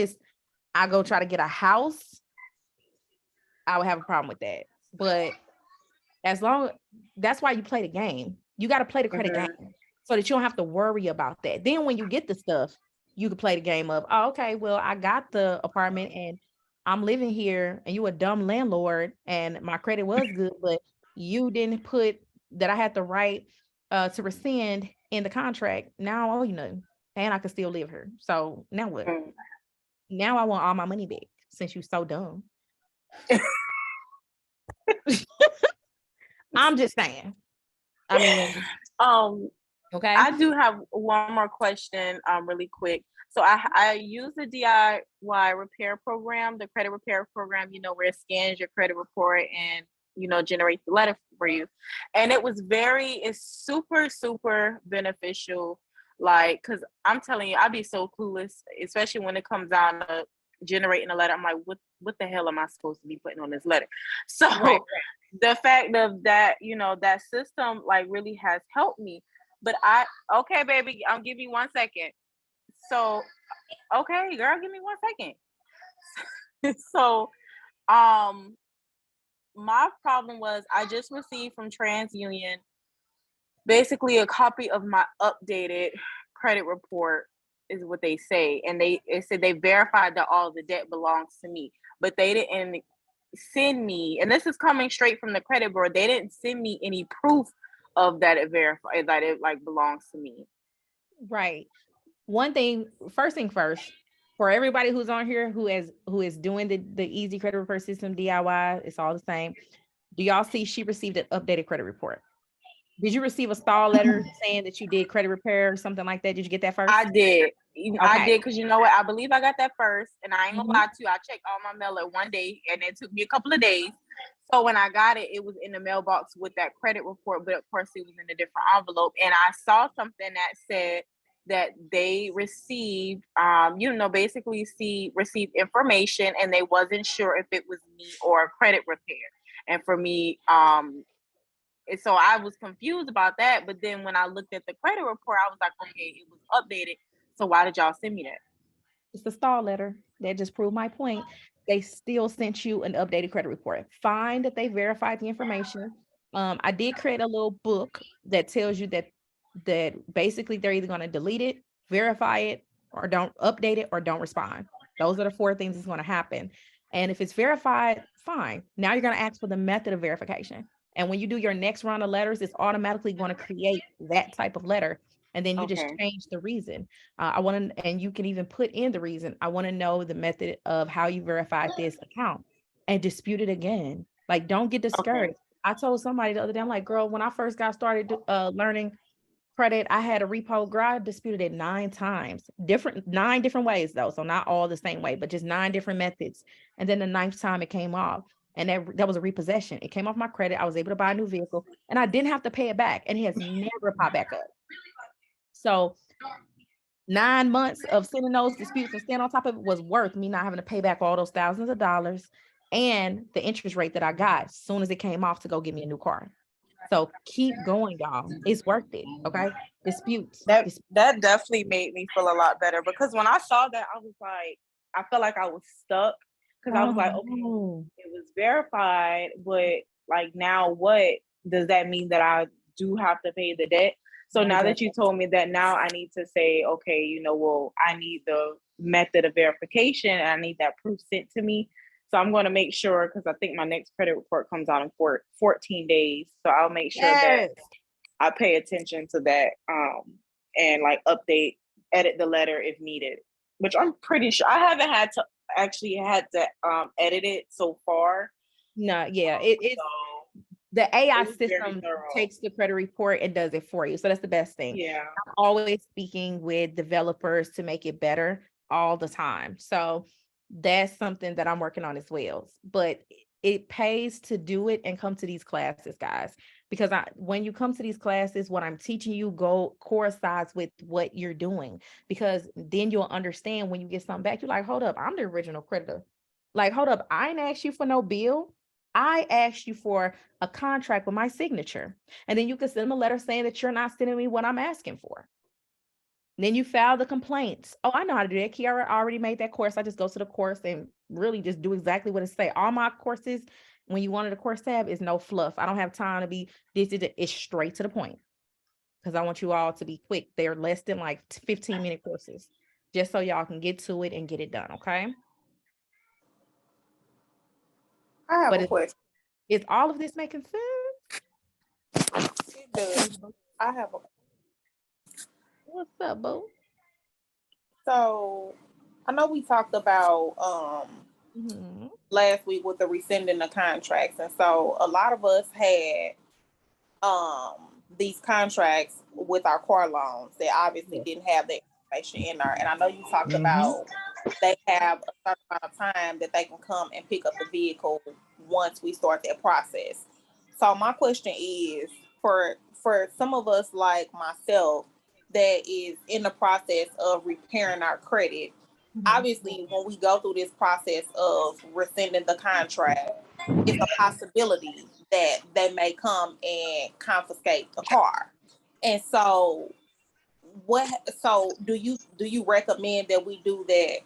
I go try to get a house, I would have a problem with that. But that's why you play the game. You got to play the credit game so that you don't have to worry about that. Then when you get the stuff, you can play the game of, oh, okay, well, I got the apartment and I'm living here and you a dumb landlord and my credit was good, but you didn't put that I had the right to rescind in the contract. Now I owe you nothing and I can still live here. So now what? Now I want all my money back since you're so dumb. I'm just saying. I mean, okay. I do have one more question, really quick. So I use the DIY repair program, the credit repair program, you know, where it scans your credit report and, you know, generates the letter for you. And it's super, super beneficial. Like, cause I'm telling you, I'd be so clueless, especially when it comes down to generating a letter. I'm like, what the hell am I supposed to be putting on this letter? So Right. the fact of that, you know, that system like really has helped me. But okay, baby, I'll give you 1 second. So, okay, girl, give me 1 second. So, my problem was I just received from TransUnion basically a copy of my updated credit report is what they say. And it said they verified that all the debt belongs to me, but they didn't send me, and this is coming straight from the credit bureau, they didn't send me any proof of that it verified that it like belongs to me. Right. First thing first, for everybody who's on here who is doing the easy credit repair system DIY, it's all the same. Do y'all see she received an updated credit report? Did you receive a stall letter saying that you did credit repair or something like that? Did you get that first? I did. Okay. I did, because you know what? I believe I got that first, and I ain't gonna lie to you. I checked all my mail at one day, and it took me a couple of days. So when I got it, it was in the mailbox with that credit report, but of course it was in a different envelope. And I saw something that said that they received, basically received information, and they wasn't sure if it was me or a credit repair. And for me, so I was confused about that. But then when I looked at the credit report, I was like, okay, it was updated. So why did y'all send me that? It's a stall letter. That just proved my point. They still sent you an updated credit report. Fine that they verified the information. I did create a little book that tells you that basically they're either going to delete it, verify it, or don't update it, or don't respond. Those are the 4 things that's going to happen. And if it's verified, fine. Now you're going to ask for the method of verification. And when you do your next round of letters, it's automatically going to create that type of letter. And then you just change the reason. And you can even put in the reason. I want to know the method of how you verified this account, and dispute it again. Like, don't get discouraged. Okay. I told somebody the other day, I'm like, girl, when I first got started learning credit, I had a repo, girl, I disputed it 9 times, 9 different ways though. So not all the same way, but just 9 different methods. And then the 9th time it came off. And that was a repossession. It came off my credit. I was able to buy a new vehicle, and I didn't have to pay it back. And it has never popped back up. So 9 months of sending those disputes and staying on top of it was worth me not having to pay back all those thousands of dollars and the interest rate that I got as soon as it came off to go get me a new car. So keep going, y'all. It's worth it. Okay. Disputes. That definitely made me feel a lot better, because when I saw that, I was like, I felt like I was stuck, because I was like, okay, it was verified, but like, now what does that mean? That I do have to pay the debt? So now that you told me that, now I need to say, okay, I need the method of verification, and I need that proof sent to me. So I'm going to make sure, because I think my next credit report comes out in 14 days. So I'll make sure that I pay attention to that, and like edit the letter if needed, which I'm pretty sure I haven't had to edit it so far. No, yeah, it's the AI system takes the credit report and does it for you. So that's the best thing. Yeah. I'm always speaking with developers to make it better all the time. So that's something that I'm working on as well. But it pays to do it and come to these classes, guys, because when you come to these classes, what I'm teaching you coincides with what you're doing, because then you'll understand when you get something back. You're like, hold up, I'm the original creditor. Like, hold up, I ain't asked you for no bill. I asked you for a contract with my signature. And then you can send them a letter saying that you're not sending me what I'm asking for. And then you file the complaints. Oh, I know how to do that. Kiara already made that course. I just go to the course and really just do exactly what it say. All my courses, when you wanted a course tab, is no fluff. I don't have time to be it's straight to the point, because I want you all to be quick. They're less than like 15-minute courses, just so y'all can get to it and get it done. Okay. I have a question. Is all of this making sense? It does. I have a. What's up, boo? So I know we talked about last week with the rescinding the contracts, and so a lot of us had these contracts with our car loans that obviously didn't have that information in there. And I know you talked about they have a certain amount of time that they can come and pick up the vehicle once we start that process. So my question is, for some of us like myself that is in the process of repairing our credit, obviously when we go through this process of rescinding the contract, it's a possibility that they may come and confiscate the car. And so do you recommend that we do that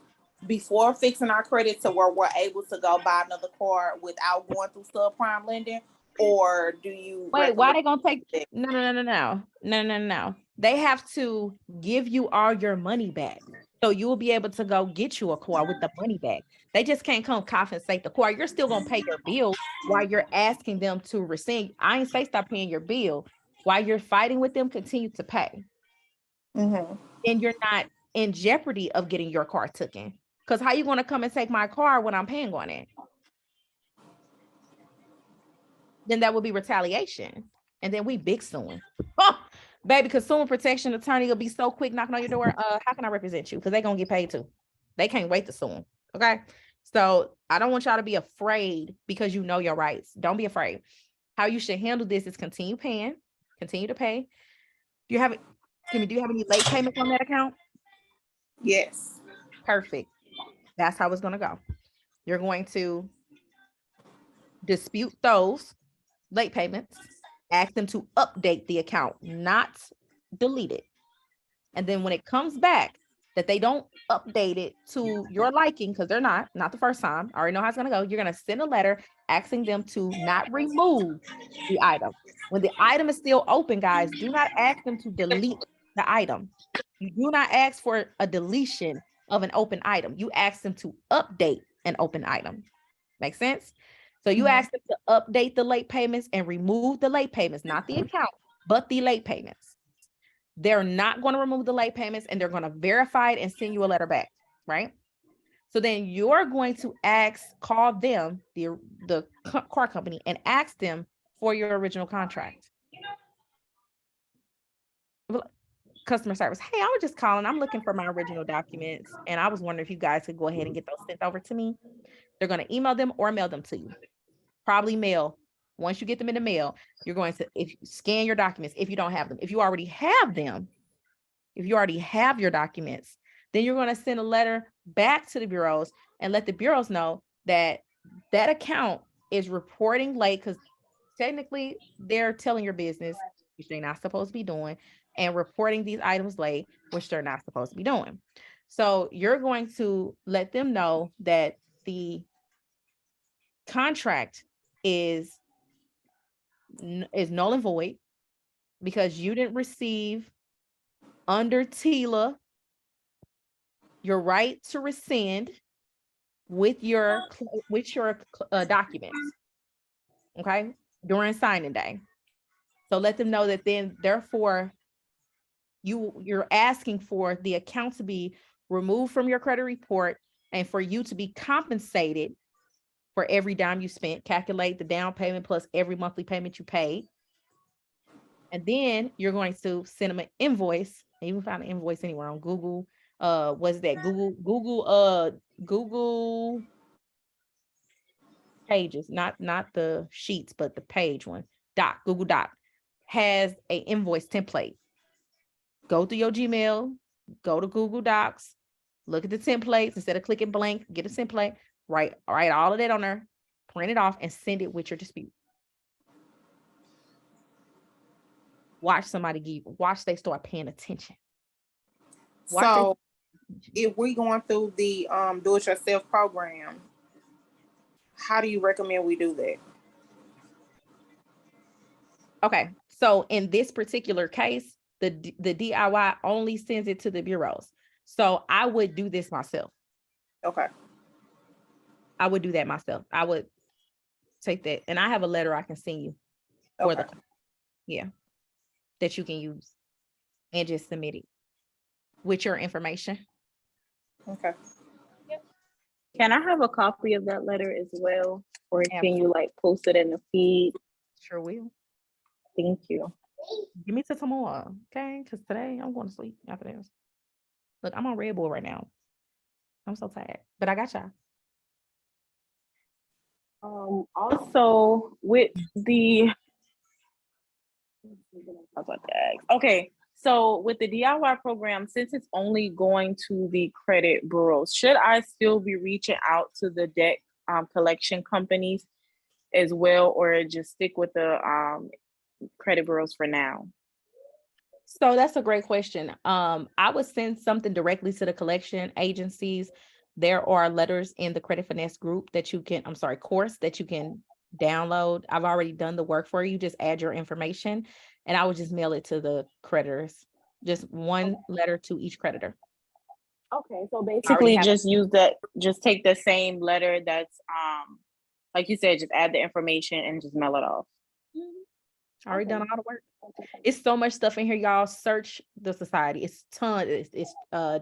before fixing our credit to where we're able to go buy another car without going through subprime lending? Or do you wait, why they gonna take no. They have to give you all your money back. So you will be able to go get you a car with the money back. They just can't come compensate the car. You're still gonna pay your bill while you're asking them to rescind. I ain't say stop paying your bill. While you're fighting with them, continue to pay. And you're not in jeopardy of getting your car taken. Because how you gonna come and take my car when I'm paying on it? Then that would be retaliation. And then we big suing. Oh, baby, consumer protection attorney will be so quick knocking on your door. How can I represent you? Because they're gonna get paid too. They can't wait to sue them. Okay. So I don't want y'all to be afraid because you know your rights. Don't be afraid. How you should handle this is continue paying, continue to pay. Do you have any late payments on that account? Yes. Perfect. That's how it's gonna go. You're going to dispute those late payments, ask them to update the account, not delete it. And then when it comes back that they don't update it to your liking, because they're not the first time, I already know how it's going to go. You're going to send a letter asking them to not remove the item. When the item is still open, guys, do not ask them to delete the item. You do not ask for a deletion of an open item. You ask them to update an open item. Make sense? So you ask them to update the late payments and remove the late payments, not the account, but the late payments. They're not going to remove the late payments and they're going to verify it and send you a letter back, right? So then you're going to call them, the car company, and ask them for your original contract. Customer service. Hey, I was just calling. I'm looking for my original documents. And I was wondering if you guys could go ahead and get those sent over to me. They're going to email them or mail them to you. Probably mail. Once you get them in the mail, you're going to scan your documents if you don't have them. If you already have them, if you already have your documents, then you're going to send a letter back to the bureaus and let the bureaus know that that account is reporting late because technically they're telling your business, which they're not supposed to be doing, and reporting these items late, which they're not supposed to be doing. So you're going to let them know that the contract is null and void because you didn't receive under TILA your right to rescind with your documents, okay, during signing day. So let them know that then therefore you're asking for the account to be removed from your credit report and for you to be compensated for every dime you spent. Calculate the down payment plus every monthly payment you paid. And then you're going to send them an invoice. You can find an invoice anywhere on Google. What's that? Google Pages, not the sheets, but the page one. Google Doc has an invoice template. Go through your Gmail, go to Google Docs, look at the templates instead of clicking blank, get a template, write all of that on there, print it off, and send it with your dispute. Watch they start paying attention. If we're going through the do-it-yourself program, how do you recommend we do that? Okay, so in this particular case, the DIY only sends it to the bureaus. So I would do this myself. Okay. I would do that myself. I would take that, and I have a letter I can send you for that you can use and just submit it with your information. Okay. Yep. Can I have a copy of that letter as well? Or can you like post it in the feed? Sure will. Thank you. Give me till tomorrow, okay? Because today I'm going to sleep after this. Look, I'm on Red Bull right now. I'm so tired, but I got y'all. Also with the okay, so with the DIY program, since it's only going to the credit bureaus, should I still be reaching out to the debt collection companies as well, or just stick with the credit bureaus for now? So that's a great question. I would send something directly to the collection agencies. There are letters in the credit finesse group that you can, course that you can download. I've already done the work for you. Just add your information and I would just mail it to the creditors. Just one letter to each creditor. Okay, so basically just take the same letter that's like you said, just add the information and just mail it off. Already done all the work. It's so much stuff in here, y'all. Search the society. It's tons. It's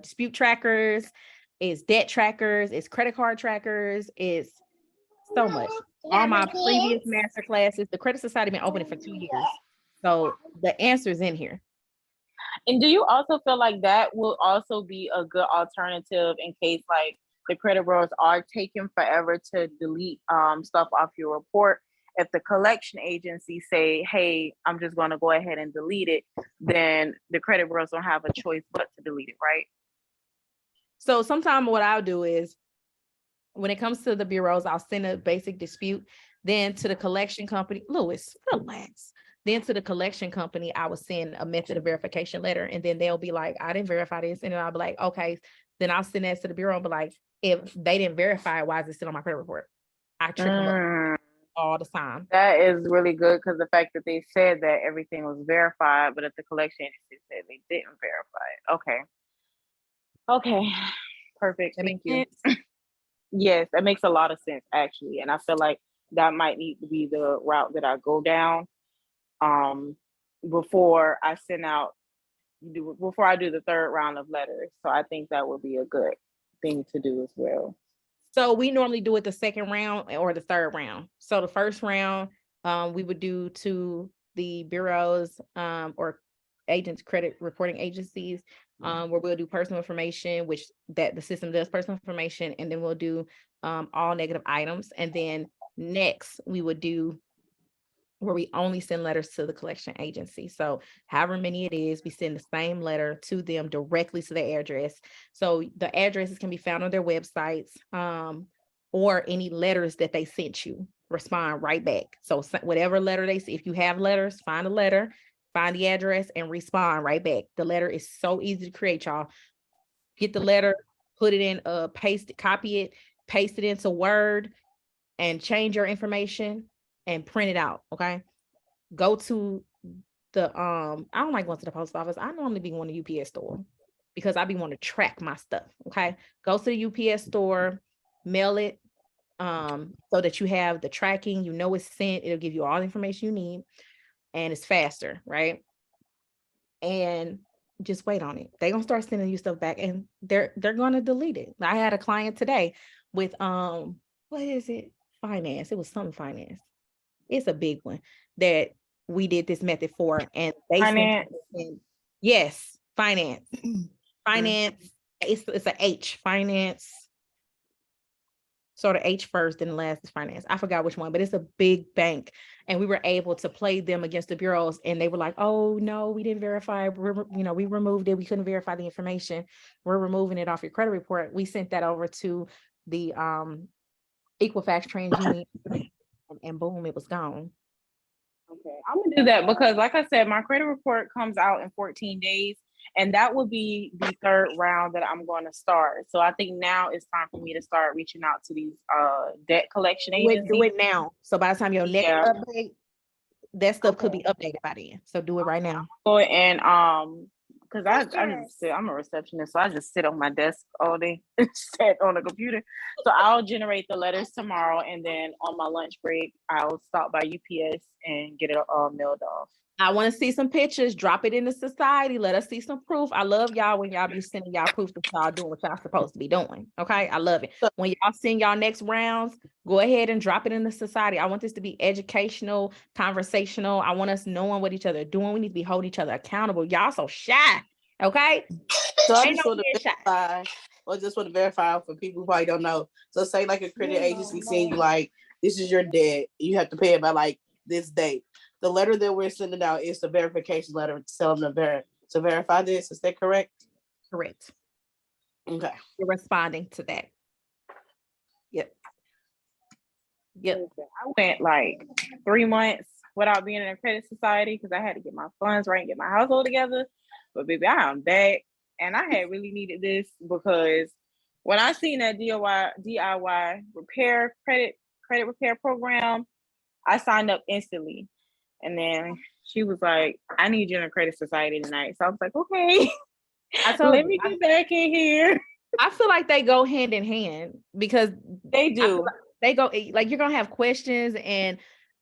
dispute trackers, it's debt trackers, it's credit card trackers, it's so much. All my previous master classes, the credit society been open for 2 years. So the answer's in here. And do you also feel like that will also be a good alternative in case like the credit bureaus are taking forever to delete stuff off your report? If the collection agency say, hey, I'm just going to go ahead and delete it, then the credit bureaus don't have a choice but to delete it, right? So sometimes what I'll do is when it comes to the bureaus, I'll send a basic dispute. Then to the collection company, Lewis, relax. Then to the collection company, I will send a method of verification letter. And then they'll be like, I didn't verify this. And then I'll be like, okay, then I'll send that to the bureau and be like, if they didn't verify it, why is it still on my credit report? I trick them up all the time. That is really good because the fact that they said that everything was verified, but if the collection agency said they didn't verify it. Okay. Perfect. Thank you. Yes, that makes a lot of sense actually. And I feel like that might need to be the route that I go down before I do the third round of letters. So I think that would be a good thing to do as well. So we normally do it the second round or the third round. So the first round, we would do to the bureaus or agents, credit reporting agencies, where we'll do personal information, which that the system does personal information, and then we'll do all negative items. And then next we would do where we only send letters to the collection agency. So however many it is, we send the same letter to them directly to their address. So the addresses can be found on their websites, or any letters that they sent you, respond right back. So whatever letter they see, if you have letters, find a letter, find the address and respond right back. The letter is so easy to create, y'all. Get the letter, put it in, paste it, copy it, paste it into Word and change your information and print it out. Okay. Go to the I don't like going to the post office. I normally be going to UPS store because I be wanting to track my stuff. Okay. Go to the UPS store, mail it so that you have the tracking, you know it's sent, it'll give you all the information you need and it's faster, right? And just wait on it. They're gonna start sending you stuff back and they're gonna delete it. I had a client today with what is it? Finance. It was something finance. It's a big one that we did this method for, and they finance. Yes, finance. Finance. It's a H, finance. Sort of H first, then the last is finance. I forgot which one, but it's a big bank, and we were able to play them against the bureaus, and they were like, "Oh no, we didn't verify. We removed it. We couldn't verify the information. We're removing it off your credit report." We sent that over to the Equifax TransUnion, and boom, it was gone. Okay, I'm gonna do that because, like I said, my credit report comes out in 14 days, and that will be the third round that I'm going to start. So I think now it's time for me to start reaching out to these debt collection agencies. Do it now. So by the time your next update, that stuff could be updated by then. So do it right now. Go and because I just sit, I'm a receptionist, so I just sit on my desk all day, sit on the computer. So I'll generate the letters tomorrow, and then on my lunch break, I'll stop by UPS and get it mailed off. I want to see some pictures. Drop it in the society. Let us see some proof. I love y'all when y'all be sending y'all proof that y'all doing what y'all supposed to be doing. Okay, I love it. When y'all send y'all next rounds, go ahead and drop it in the society. I want this to be educational, conversational. I want us knowing what each other are doing. We need to be holding each other accountable. Y'all so shy. Okay. So I just want to verify, or just want to verify for people who probably don't know. So say like a credit agency saying you like, this is your debt, you have to pay it by like this date. The letter that we're sending out is the verification letter to tell them to verify this. Is that correct? Correct. Okay. You're responding to that. Yep. I went like 3 months without being in a credit society because I had to get my funds right and get my household together. But baby, I'm back, and I had really needed this because when I seen that DIY repair credit repair program, I signed up instantly. And then she was like, I need you in a credit society tonight. So I was like, okay, let me get back in here. I feel like they go hand in hand because they do. Like they go like you're gonna have questions, and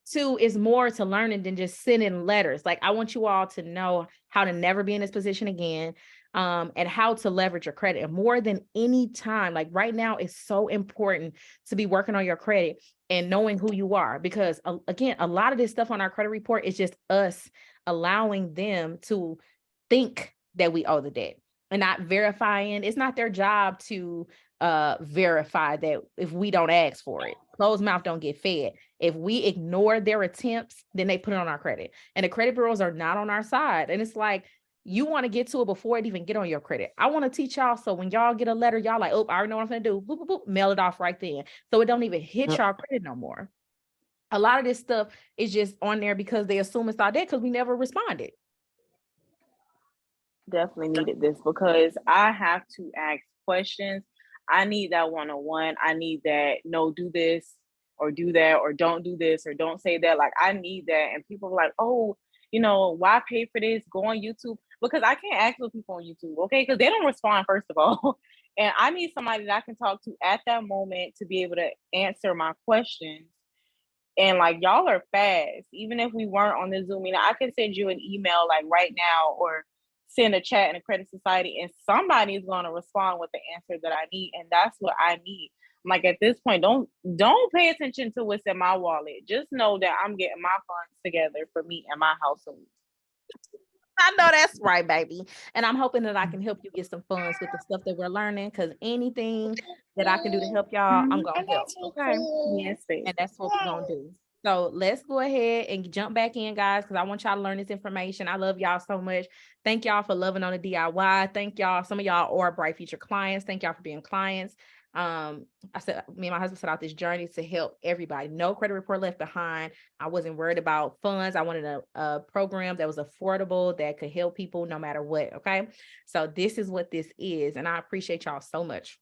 two is more to learning than just sending letters. Like I want you all to know how to never be in this position again, and how to leverage your credit. And more than any time, like right now, it's so important to be working on your credit and knowing who you are, because again, a lot of this stuff on our credit report is just us allowing them to think that we owe the debt and not verifying. It's not their job to verify that if we don't ask for it. Closed mouth don't get fed. If we ignore their attempts, then they put it on our credit. And the credit bureaus are not on our side. And it's like, you want to get to it before it even get on your credit. I want to teach y'all, so when y'all get a letter, y'all like, oh, I already know what I'm going to do. Boop, boop, boop, mail it off right then. So it don't even hit y'all credit no more. A lot of this stuff is just on there because they assume it's all debt because we never responded. Definitely needed this because I have to ask questions. I need that one-on-one. I need that, no, do this or do that, or don't do this or don't say that. Like, I need that. And people are like, oh, you know, why pay for this? Go on YouTube. Because I can't ask those people on YouTube, okay? Because they don't respond, first of all. And I need somebody that I can talk to at that moment to be able to answer my questions. And like, y'all are fast. Even if we weren't on the Zoom, I can send you an email like right now, or send a chat in a credit society, and somebody is going to respond with the answer that I need. And that's what I need. Like, at this point, don't pay attention to what's in my wallet. Just know that I'm getting my funds together for me and my household. I know that's right, baby. And I'm hoping that I can help you get some funds with the stuff that we're learning, because anything that I can do to help y'all, I'm going to help. Okay. Yes, baby. And that's what we're going to do. So let's go ahead and jump back in, guys, because I want y'all to learn this information. I love y'all so much. Thank y'all for loving on the DIY. Thank y'all. Some of y'all are bright future clients. Thank y'all for being clients. I said, me and my husband set out this journey to help everybody. No credit report left behind. I wasn't worried about funds. I wanted a program that was affordable, that could help people no matter what. Okay. So this is what this is. And I appreciate y'all so much.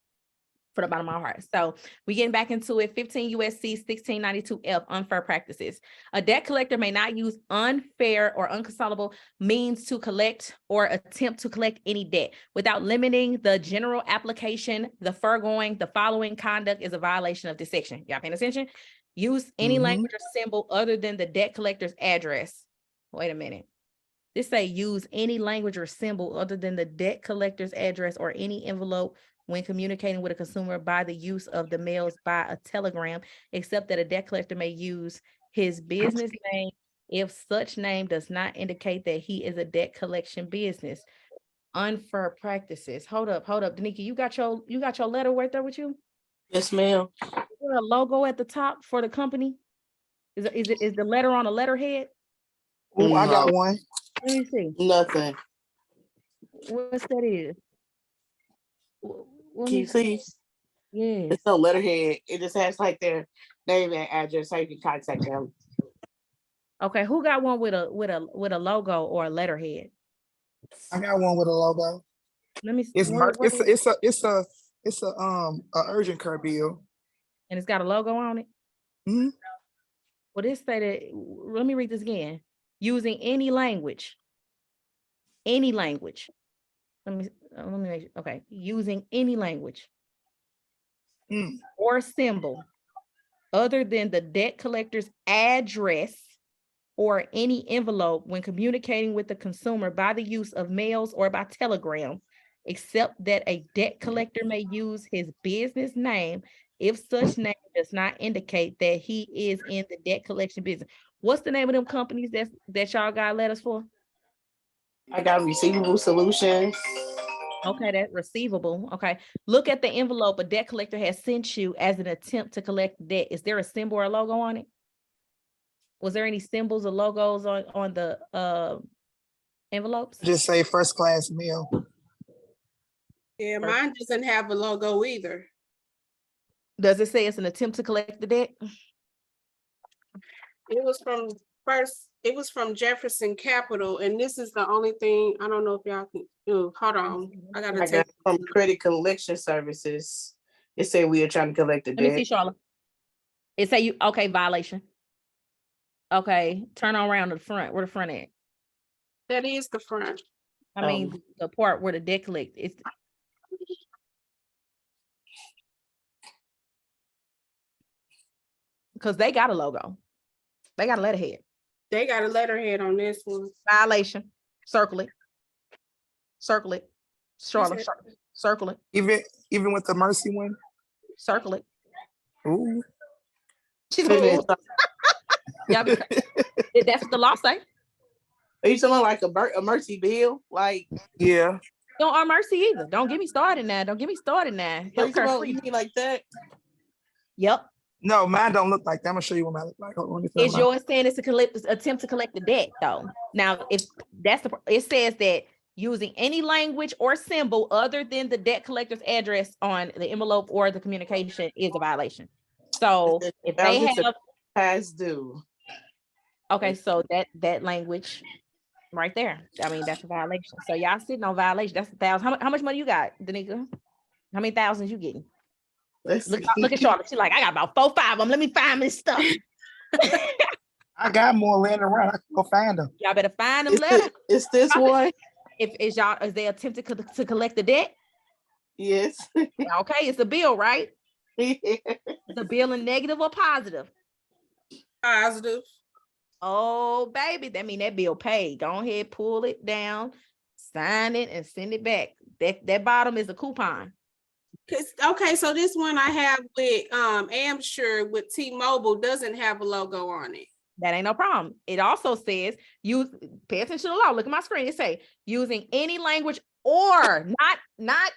For the bottom of my heart. So we getting back into it. 15 USC 1692F, unfair practices. A debt collector may not use unfair or uncontrollable means to collect or attempt to collect any debt without limiting the general application. The following conduct is a violation of this section. Y'all paying attention? Use any language or symbol other than the debt collector's address. Wait a minute. This say use any language or symbol other than the debt collector's address or any envelope when communicating with a consumer by the use of the mails by a telegram, except that a debt collector may use his business name if such name does not indicate that he is a debt collection business. Unfair practices. Hold up, Danica. You got your letter right there with you? Yes, ma'am. Is there a logo at the top for the company? Is the letter on a letterhead? Oh, I got one. Let me see. Nothing. What's that is? Can you see? Yeah. It's no letterhead. It just has like their name and address, so you can contact them. Okay, who got one with a logo or a letterhead? I got one with a logo. Let me see. It's a urgent care bill. And it's got a logo on it? Mm-hmm. Well, this say that, let me read this again. Using any language. Any language. Let me make sure. Okay. Using any language or symbol other than the debt collector's address or any envelope when communicating with the consumer by the use of mails or by telegram, except that a debt collector may use his business name if such name does not indicate that he is in the debt collection business. What's the name of them companies that y'all got letters for? I got Receivable Solutions. Okay, that receivable. Okay. Look at the envelope a debt collector has sent you as an attempt to collect debt. Is there a symbol or logo on it? Was there any symbols or logos on the envelopes? Just say first class meal. Yeah, mine doesn't have a logo either. Does it say it's an attempt to collect the debt? It was from Jefferson Capital, and this is the only thing, I don't know if y'all can do. Hold on. I I gotta got take. from Credit Collection Services. It said we are trying to collect the Let me see, debt. Charlotte. It say you, okay, violation. Okay, turn around to the front. Where the front at? That is the front. I mean, the part where the debt collect is. Because they got a logo. They got a letterhead. They got a letterhead on this one. Violation. Circle it. Circle it. Charlotte, circle it. Even with the Mercy one? Circle it. Ooh. She's ooh. Yeah, that's what the law say. Are you talking like a mercy bill? Like, yeah. Don't our mercy either. Don't get me started now. Don't get me started now. You mean like that? Yep. No, mine don't look like that. I'm gonna show you what mine look like. Is yours saying it's attempt to collect the debt though? Now, if that's it says that using any language or symbol other than the debt collector's address on the envelope or the communication is a violation. So if they have past due. Okay, so that language right there. I mean, that's a violation. So y'all sitting on violation. That's 1,000. How much money you got, Danica? How many thousands you getting? Look at Charlotte. She's like, I got about 4 or 5 of them. Let me find this stuff. I got more laying around. I can go find them. Y'all better find them letters. It's this one. Is they attempting to collect the debt? Yes. Okay, it's a bill, right? Yeah. The bill in negative or positive? Positive. Oh, baby, that mean that bill paid. Go ahead, pull it down, sign it, and send it back. That bottom is a coupon. Okay, so this one I have with Amsure with T-Mobile doesn't have a logo on it. That ain't no problem. It also says pay attention to the law. Look at my screen. It say using any language or not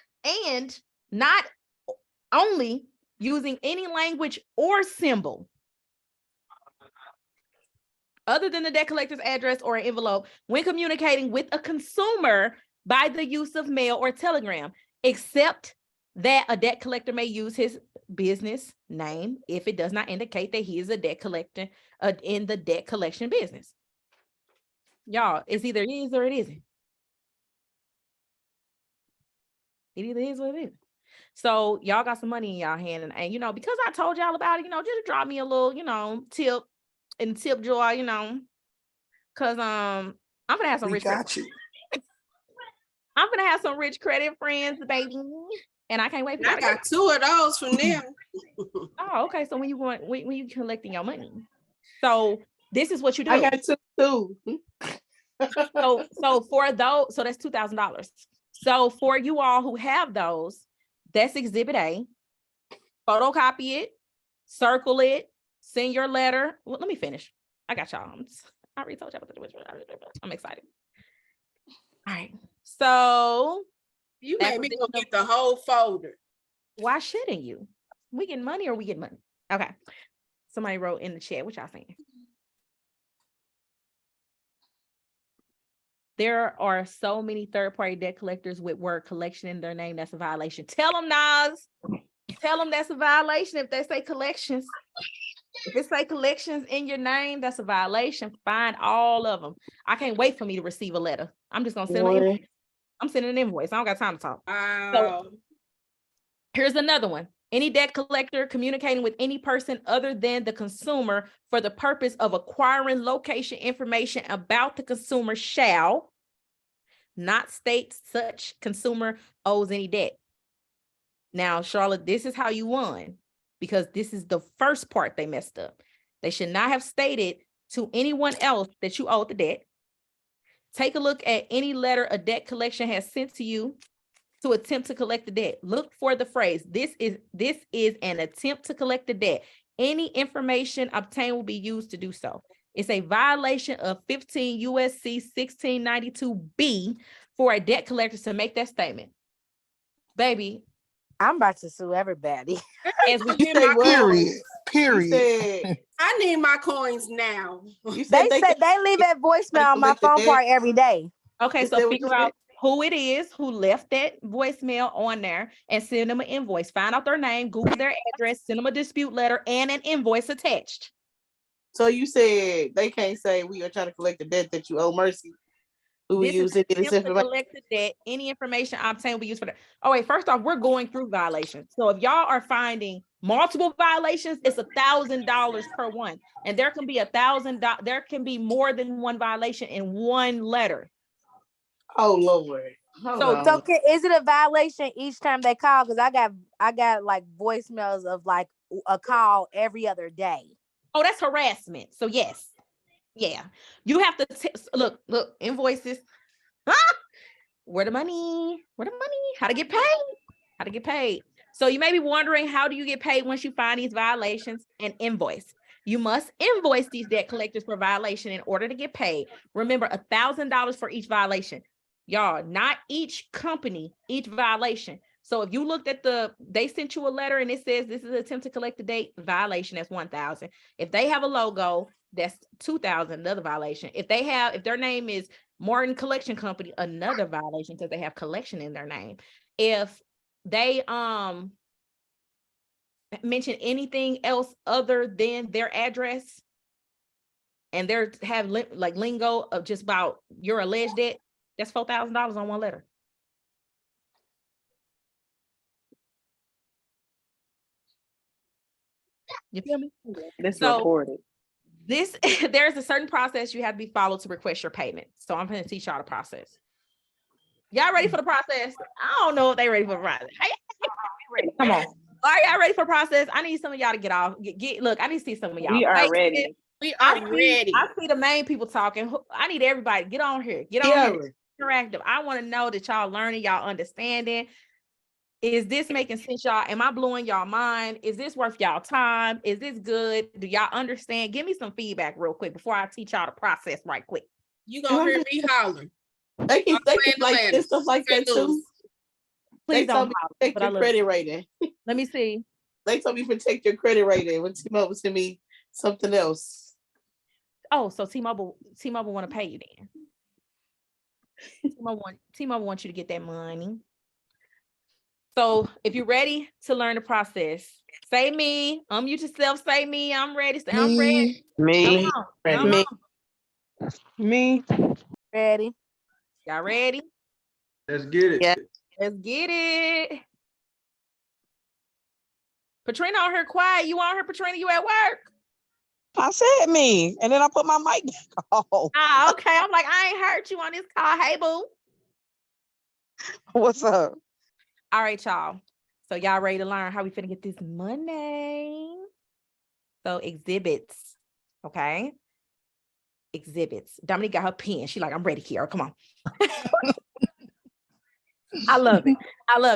only using any language or symbol other than the debt collector's address or an envelope when communicating with a consumer by the use of mail or telegram, except that a debt collector may use his business name if it does not indicate that he is a debt collector in the debt collection business. Y'all, it's either it is or it isn't. It either is or it isn't. So y'all got some money in y'all hand, and you know, because I told y'all about it, just drop me a little, tip in tip jar, because I'm gonna have some rich credit. I'm gonna have some rich credit friends, baby, and I can't wait for I got 2 of those from them. Oh, okay. So when you collecting your money, so this is what you do. I got 2 too. So for those, so that's $2,000. So for you all who have those, that's Exhibit A. Photocopy it, circle it, send your letter. Well, let me finish. I got y'all. I already told y'all about the I'm excited. All right. So you made me go get the whole folder. Why shouldn't you? We get money or we get money. Okay. Somebody wrote in the chat, what y'all saying? There are so many third-party debt collectors with word collection in their name. That's a violation. Tell them, Nas. Tell them that's a violation if they say collections. If it say collections in your name, that's a violation. Find all of them. I can't wait for me to receive a letter. I'm just going to send an invoice. I'm sending an invoice. I don't got time to talk. So here's another one. Any debt collector communicating with any person other than the consumer for the purpose of acquiring location information about the consumer shall not state such consumer owes any debt. Now, Charlotte, this is how you won, because this is the first part they messed up. They should not have stated to anyone else that you owe the debt. Take a look at any letter a debt collection has sent to you to attempt to collect the debt. Look for the phrase, this is an attempt to collect the debt. Any information obtained will be used to do so. It's a violation of 15 USC 1692B for a debt collector to make that statement. Baby, I'm about to sue everybody. as we Get my Period. coins. Period. I need my coins now. They said they leave that voicemail on my phone part every day. Okay, Is so that what figure you out who it is who left that voicemail on there and send them an invoice. Find out their name, Google their address, send them a dispute letter and an invoice attached. So you said they can't say we are trying to collect the debt that you owe Mercy. We will use it in this information. Collect the debt. Any information obtained will be used for that. Oh wait, first off, we're going through violations. So if y'all are finding multiple violations, it's $1,000 per one, and there can be $1,000. There can be more than one violation in one letter. Oh Lord. So is it a violation each time they call? Because I got like voicemails of like a call every other day. Oh, that's harassment. So yes. Yeah. You have to look, invoices. Where the money? How to get paid? So you may be wondering, how do you get paid once you find these violations? An invoice. You must invoice these debt collectors for violation in order to get paid. Remember, $1,000 for each violation. Y'all, not each company, each violation. So if you looked at they sent you a letter and it says this is an attempt to collect the date violation, that's 1,000. If they have a logo, that's 2,000, another violation. If their name is Martin Collection Company, another violation because they have collection in their name. If they mention anything else other than their address and they have like lingo of just about your alleged debt, that's $4,000 on one letter. You feel me? This recorded. There's a certain process you have to be followed to request your payment. So I'm going to teach y'all the process. Y'all ready for the process? I don't know if they ready for the process. Come on. Are y'all ready for the process? I need some of y'all to get off. Look, I need to see some of y'all. We are ready. We are ready. I see the main people talking. I need everybody get on here. Get on here. Interactive. I want to know that y'all learning, y'all understanding. Is this making sense, y'all? Am I blowing y'all mind? Is this worth y'all time? Is this good? Do y'all understand? Give me some feedback real quick before I teach y'all the process right quick. You gonna hear me holler. They can like this stuff like that too. Please don't protect your credit rating. Let me see. They told me protect your credit rating when T-Mobile sent me something else. Oh, so T-Mobile want to pay you then. T-Mobile wants you to get that money. So if you're ready to learn the process, say me, unmute yourself, say me, I'm ready. Say I'm ready. Me. Me. Ready. Y'all ready? Let's get it. Yeah. Let's get it. Patrina on her quiet. You on her, Patrina? You at work? I said me, and then I put my mic back on. Ah, okay. I'm like, I ain't heard you on this call. Hey, boo. What's up? All right, y'all. So y'all ready to learn how we finna get this money? So exhibits, okay? Exhibits. Dominique got her pen. She like, I'm ready, Kiara. Come on. I love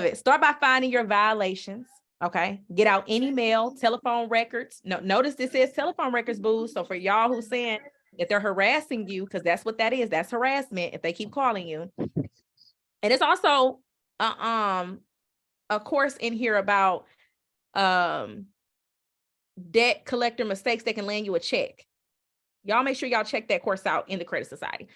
it. Start by finding your violations, okay? Get out any mail, telephone records. No, notice this says telephone records, boo. So for y'all who's saying that they're harassing you, because that's what that is. That's harassment if they keep calling you. And it's also a course in here about debt collector mistakes that can land you a check. Y'all make sure y'all check that course out in the Credit Society.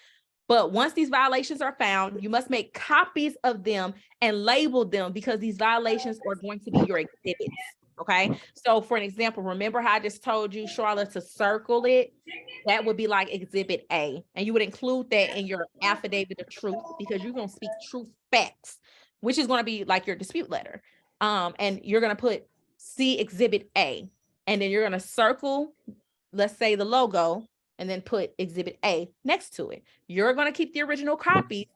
But once these violations are found, you must make copies of them and label them because these violations are going to be your exhibits. Okay. So for an example, remember how I just told you, Charlotte, to circle it? That would be like exhibit A. And you would include that in your affidavit of truth because you're going to speak truth facts, which is going to be like your dispute letter. And you're going to put see exhibit A. And then you're going to circle, let's say the logo, and then put exhibit A next to it. You're going to keep the original copy.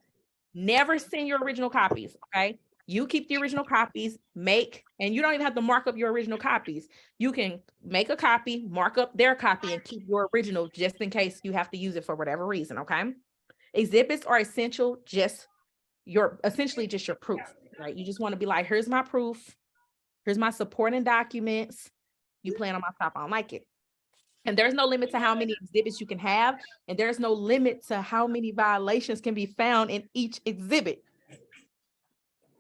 Never send your original copies. Okay. You keep the original copies, and you don't even have to mark up your original copies. You can make a copy, mark up their copy, and keep your original just in case you have to use it for whatever reason, okay? Exhibits are essentially just your proof, right? You just want to be like, here's my proof, here's my supporting documents. You plan on my top, I don't like it. And there's no limit to how many exhibits you can have, and there's no limit to how many violations can be found in each exhibit.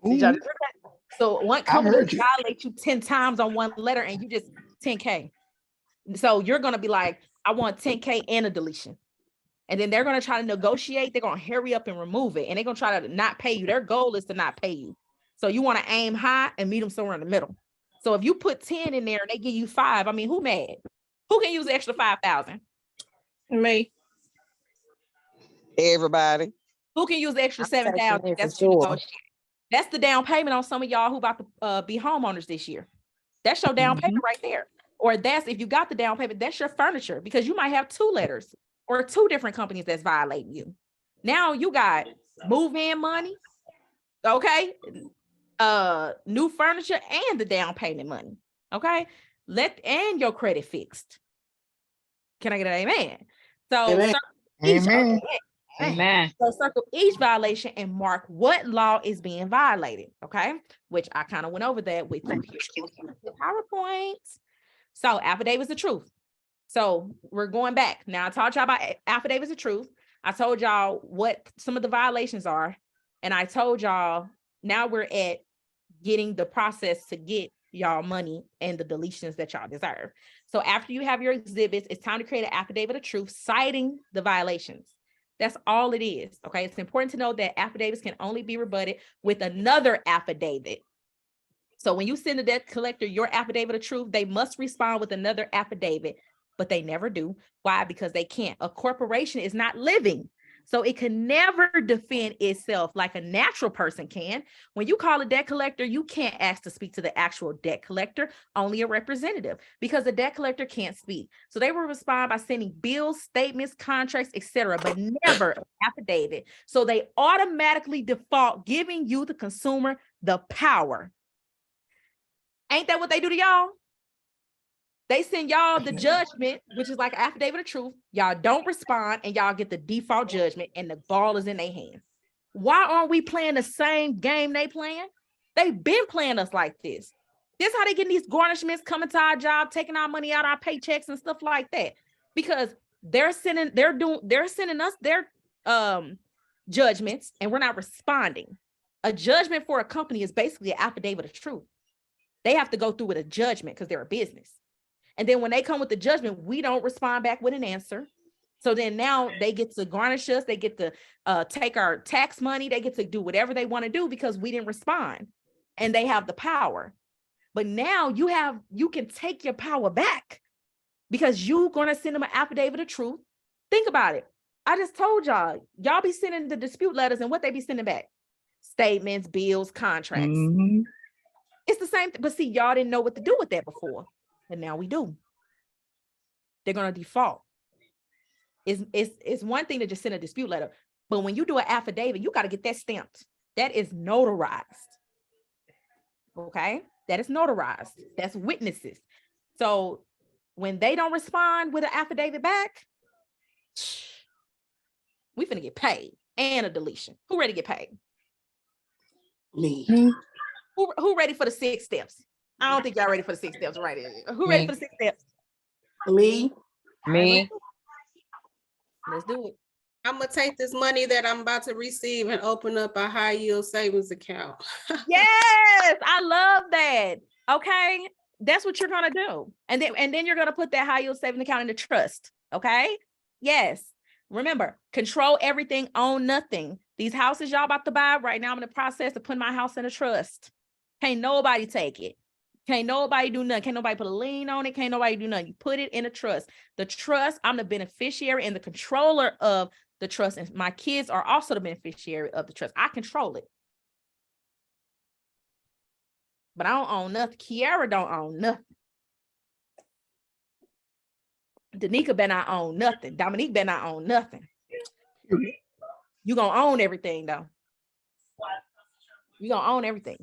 Did y'all hear that? So one company violates you 10 times on one letter and you just 10K. So you're going to be like, I want 10K and a deletion. And then they're going to try to negotiate. They're going to hurry up and remove it. And they're going to try to not pay you. Their goal is to not pay you. So you want to aim high and meet them somewhere in the middle. So if you put 10 in there and they give you 5, I mean, who mad? Who can use the extra 5,000? Me. Everybody. Who can use the extra 7,000? That's sure. That's the down payment on some of y'all who about to be homeowners this year. That's your down payment right there. Or that's, if you got the down payment, that's your furniture, because you might have 2 letters or 2 different companies that's violating you. Now you got move-in money, okay? New furniture and the down payment money, okay? And your credit fixed. Can I get an amen? So Amen. Amen. So circle each violation and mark what law is being violated, okay? Which I kind of went over that with PowerPoints. So affidavits of truth. So we're going back. Now I taught y'all about affidavits of truth. I told y'all what some of the violations are. And I told y'all now we're at getting the process to get y'all money and the deletions that y'all deserve. So after you have your exhibits, it's time to create an affidavit of truth citing the violations. That's all it is, okay? It's important to know that affidavits can only be rebutted with another affidavit. So when you send the debt collector your affidavit of truth, they must respond with another affidavit, but they never do. Why? Because they can't. A corporation is not living, so it can never defend itself like a natural person can. When you call a debt collector, you can't ask to speak to the actual debt collector, only a representative, because the debt collector can't speak. So they will respond by sending bills, statements, contracts, etc., but never an affidavit. So they automatically default, giving you, the consumer, the power. Ain't that what they do to y'all? They send y'all the judgment, which is like an affidavit of truth. Y'all don't respond and y'all get the default judgment and the ball is in their hands. Why aren't we playing the same game they playing? They've been playing us like this. This is how they getting these garnishments, coming to our job, taking our money out our paychecks and stuff like that. Because they're sending us their judgments and we're not responding. A judgment for a company is basically an affidavit of truth. They have to go through with a judgment because they're a business. And then when they come with the judgment, we don't respond back with an answer. So then now they get to garnish us. They get to take our tax money. They get to do whatever they want to do because we didn't respond, and they have the power. But now you can take your power back because you're going to send them an affidavit of truth. Think about it. I just told y'all be sending the dispute letters, and what they be sending back? Statements, bills, contracts. It's the same thing, but see, y'all didn't know what to do with that before. And now we do. They're going to default. It's one thing to just send a dispute letter, but when you do an affidavit, you got to get that stamped. That is notarized. Okay? That is notarized. That's witnesses. So when they don't respond with an affidavit back, we finna get paid and a deletion. Who ready to get paid? Me. Who ready for the 6 steps? I don't think y'all ready for the 6 steps right here. Who ready for the 6 steps? Me. Let's do it. I'm gonna take this money that I'm about to receive and open up a high yield savings account. Yes, I love that. Okay, that's what you're gonna do, and then you're gonna put that high yield savings account in the trust. Okay, yes. Remember, control everything, own nothing. These houses y'all about to buy right now, I'm in the process of putting my house in a trust. Can't nobody take it. Can't nobody do nothing. Can't nobody put a lien on it. Can't nobody do nothing. You put it in a trust. The trust, I'm the beneficiary and the controller of the trust. And my kids are also the beneficiary of the trust. I control it. But I don't own nothing. Kiara don't own nothing. Danica better not own nothing. Dominique better not own nothing. You gonna own everything though. We're gonna own everything.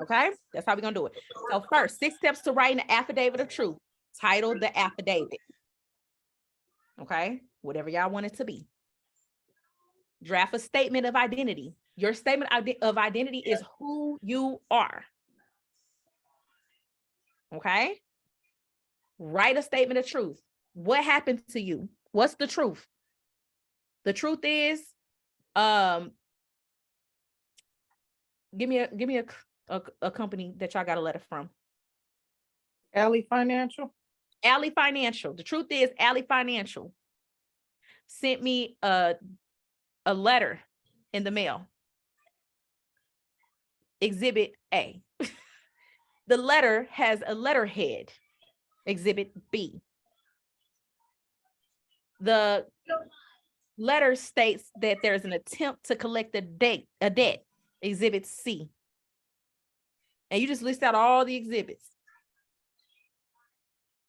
Okay, that's how we're gonna do it. So first, 6 steps to writing an affidavit of truth. Title the affidavit. Okay, whatever y'all want it to be. Draft a statement of identity. Your statement of identity is who you are. Okay. Write a statement of truth. What happened to you? What's the truth? The truth is, give me a company that y'all got a letter from. Alley Financial. Alley Financial. The truth is, Alley Financial sent me a letter in the mail. Exhibit A. The letter has a letterhead. Exhibit B. The letter states that there's an attempt to collect a debt. Exhibit C. And you just list out all the exhibits.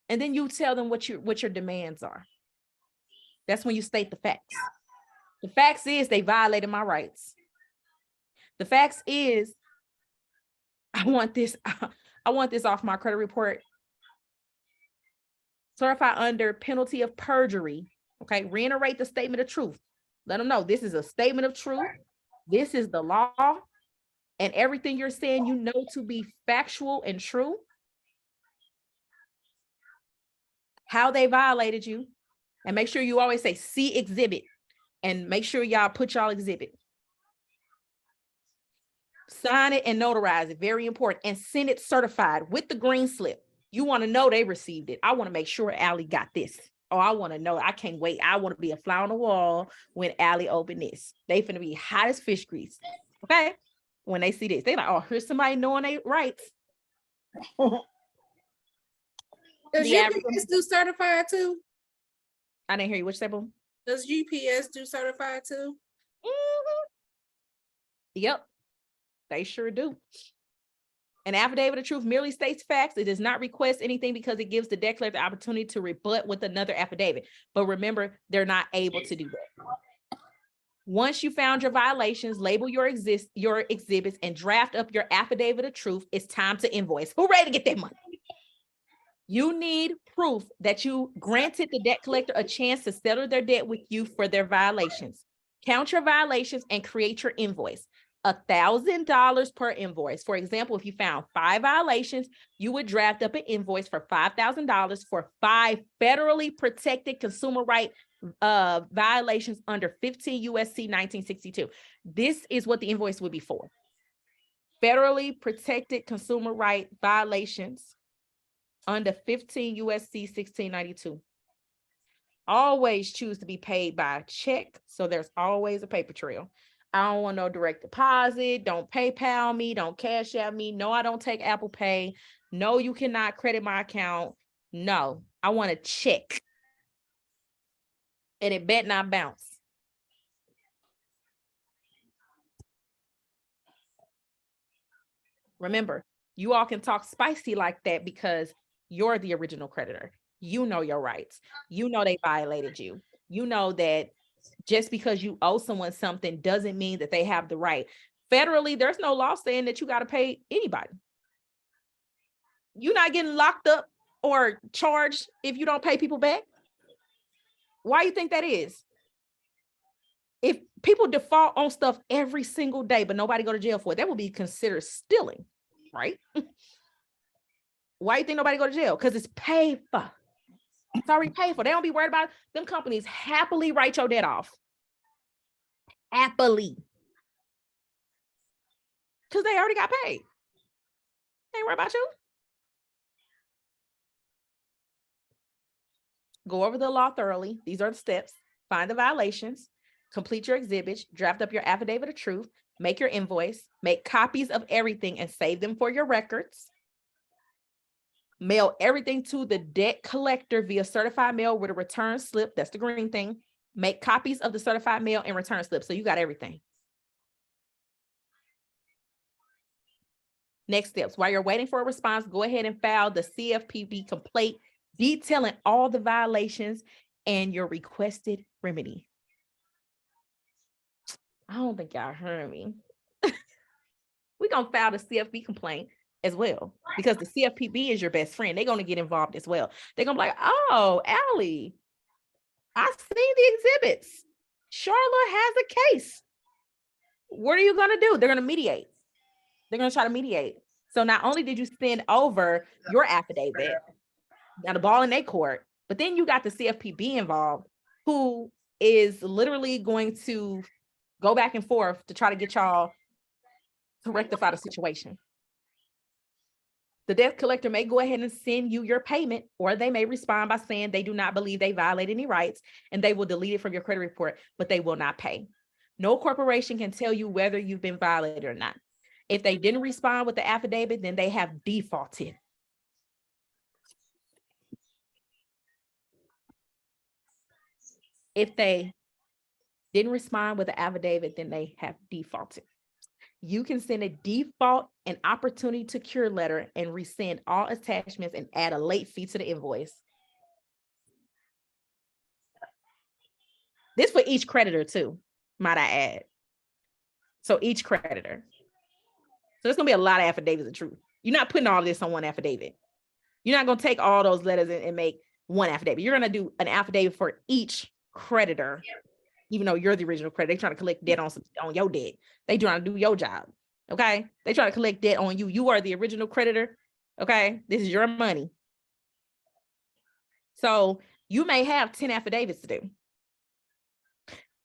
And then you tell them what your demands are. That's when you state the facts. The facts is they violated my rights. The facts is I want this off my credit report. Certify under penalty of perjury. Okay, reiterate the statement of truth. Let them know this is a statement of truth. This is the law. And everything you're saying, you know, to be factual and true. How they violated you. And make sure you always say, see exhibit. And make sure y'all put y'all exhibit. Sign it and notarize it. Very important. And send it certified with the green slip. You want to know they received it. I want to make sure Allie got this. Oh, I want to know. I can't wait. I want to be a fly on the wall when Allie opened this. They finna be hot as fish grease. Okay? When they see this, they like, oh, here's somebody knowing their rights. Does UPS do certified too? I didn't hear you. Which table? Does UPS do certified too? Mm-hmm. Yep, they sure do. An affidavit of truth merely states facts. It does not request anything because it gives the debt collector the opportunity to rebut with another affidavit. But remember, they're not able to do that. Once you found your violations, label your exhibits and draft up your affidavit of truth. It's time to invoice. Who's ready to get that money? You need proof that you granted the debt collector a chance to settle their debt with you for their violations. Count your violations and create your invoice. $1,000 per invoice. For example, if you found 5 violations, you would draft up an invoice for $5,000 for 5 federally protected consumer right violations under 15 USC 1962. This is what the invoice would be for. Federally protected consumer right violations under 15 USC 1692. Always choose to be paid by check, so there's always a paper trail. I don't want no direct deposit. Don't PayPal me. Don't Cash App me. No, I don't take Apple Pay. No, you cannot credit my account. No, I want a check. And it bet not bounce. Remember, you all can talk spicy like that because you're the original creditor. You know your rights. You know they violated you. You know that just because you owe someone something doesn't mean that they have the right. Federally, there's no law saying that you got to pay anybody. You're not getting locked up or charged if you don't pay people back. Why do you think that is? If people default on stuff every single day, but nobody go to jail for it, that would be considered stealing, right? Why do you think nobody go to jail? Because it's paid for. It's already paid for. They don't be worried about it. Them companies happily write your debt off. Happily. Because they already got paid. They ain't worried about you. Go over the law thoroughly. These are the steps. Find the violations. Complete your exhibits. Draft up your affidavit of truth. Make your invoice. Make copies of everything and save them for your records. Mail everything to the debt collector via certified mail with a return slip. That's the green thing. Make copies of the certified mail and return slip. So you got everything. Next steps. While you're waiting for a response, go ahead and file the CFPB complaint detailing all the violations and your requested remedy. I don't think y'all heard me. going to file the CFP complaint as well, because the CFPB is your best friend. They're going to get involved as well. They're going to be like, oh, Allie, I've seen the exhibits. Charlotte has a case. What are you going to do? They're going to mediate. They're going to try to mediate. So not only did you send over your affidavit, got a ball in their court, but then you got the CFPB involved, who is literally going to go back and forth to try to get y'all to rectify the situation. The debt collector may go ahead and send you your payment, or they may respond by saying they do not believe they violate any rights and they will delete it from your credit report, but they will not pay. No corporation can tell you whether you've been violated or not. If they didn't respond with the affidavit, then they have defaulted. If they didn't respond with the affidavit, then they have defaulted. You can send a default and opportunity to cure letter and resend all attachments and add a late fee to the invoice. This for each creditor too, might I add. So each creditor. So there's gonna be a lot of affidavits of truth. You're not putting all this on one affidavit. You're not gonna take all those letters and make one affidavit. You're gonna do an affidavit for each creditor, even though you're the original creditor. They're trying to collect debt on your debt. They trying to do your job. Okay. They trying to collect debt on you. You are the original creditor. Okay. This is your money. So you may have 10 affidavits to do.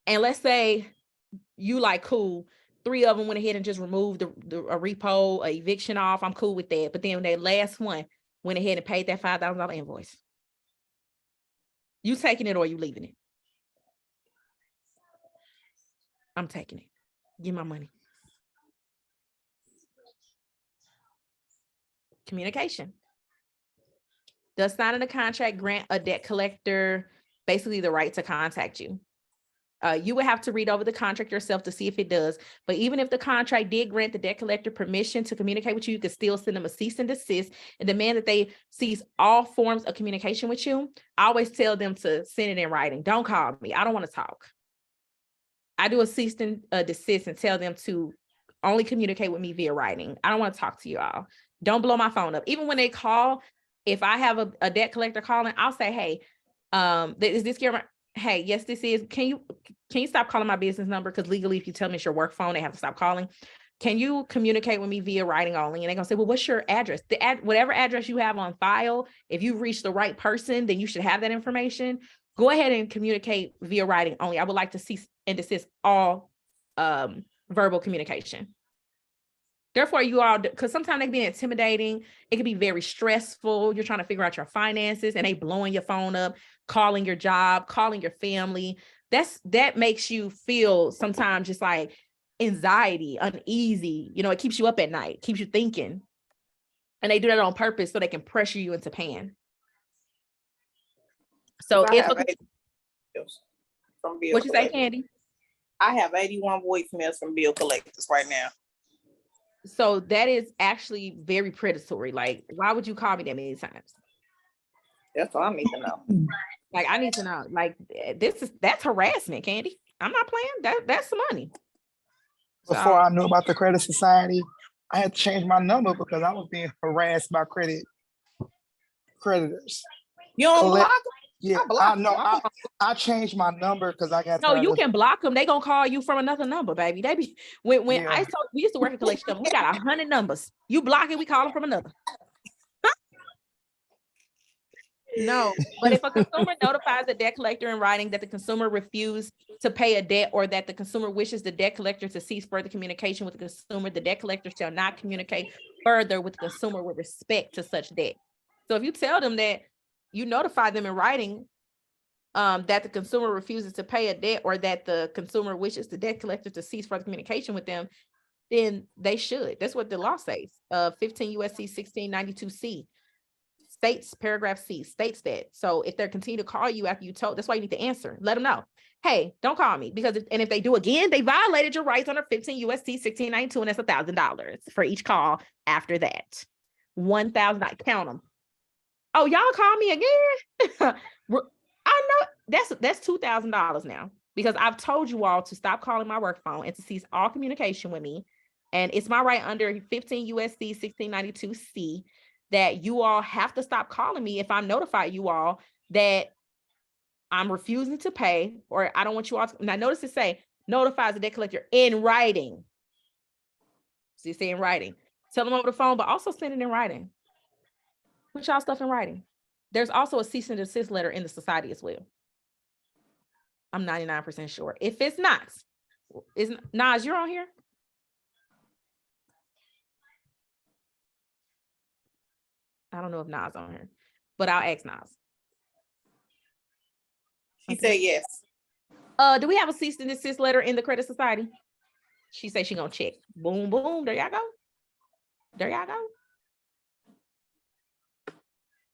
And let's say you like, cool, 3 of them went ahead and just removed a repo, a eviction off. I'm cool with that. But then that last one went ahead and paid that $5,000 invoice. You taking it or you leaving it? I'm taking it. Give my money. Communication. Does signing a contract grant a debt collector basically the right to contact you? You would have to read over the contract yourself to see if it does. But even if the contract did grant the debt collector permission to communicate with you, you could still send them a cease and desist and demand that they cease all forms of communication with you. I always tell them to send it in writing. Don't call me. I don't want to talk. I do a cease and desist and tell them to only communicate with me via writing. I don't want to talk to you all. Don't blow my phone up. Even when they call, if I have a debt collector calling, I'll say, hey, is this your, hey, yes, this is, can you stop calling my business number? Because legally, if you tell me it's your work phone, they have to stop calling. Can you communicate with me via writing only? And they're going to say, well, what's your address? Whatever address you have on file, if you've reached the right person, then you should have that information. Go ahead and communicate via writing only. I would like to cease and desist all verbal communication. Therefore, you all, because sometimes they can be intimidating. It can be very stressful. You're trying to figure out your finances and they blowing your phone up, calling your job, calling your family. That makes you feel sometimes just like anxiety, uneasy. You know, it keeps you up at night, keeps you thinking. And they do that on purpose so they can pressure you into paying. So if from bill what you say, Candy? I have 81 voicemails from bill collectors right now. So that is actually very predatory. Like, why would you call me that many times? That's all I need to know. Like, I need to know. Like, that's harassment, Candy. I'm not playing. That's some money. Before I knew about the credit society, I had to change my number because I was being harassed by creditors. You don't block them? Yeah, I know. I changed my number because I got. No, you can block them. They gonna call you from another number, baby. They be when we used to work in collection. We got 100 numbers. You block it, we call them from another. No, but if a consumer notifies the debt collector in writing that the consumer refused to pay a debt or that the consumer wishes the debt collector to cease further communication with the consumer, the debt collector shall not communicate further with the consumer with respect to such debt. So if you tell them that you notify them in writing that the consumer refuses to pay a debt or that the consumer wishes the debt collector to cease further communication with them, then they should. That's what the law says. 15 USC 1692C. States, paragraph C states that. So if they're continue to call you after you told, that's why you need to answer. Let them know. Hey, don't call me because if they do again, they violated your rights under 15 USC 1692 and that's $1,000 for each call after that. 1,000, count them. Oh, y'all call me again? I know that's $2,000 now because I've told you all to stop calling my work phone and to cease all communication with me And it's my right under 15 USC 1692C that you all have to stop calling me if I'm notified you all that I'm refusing to pay, or I don't want you all to, now notice it say, notifies the debt collector in writing. So you say in writing. Tell them over the phone, but also send it in writing. Put y'all stuff in writing. There's also a cease and desist letter in the society as well. I'm 99% sure. If it's not, is Nas, you're on here? I don't know if Nas on here, but I'll ask Nas. She said yes. Do we have a cease and desist letter in the credit society? She said she gonna check. Boom, boom. There y'all go. There y'all go.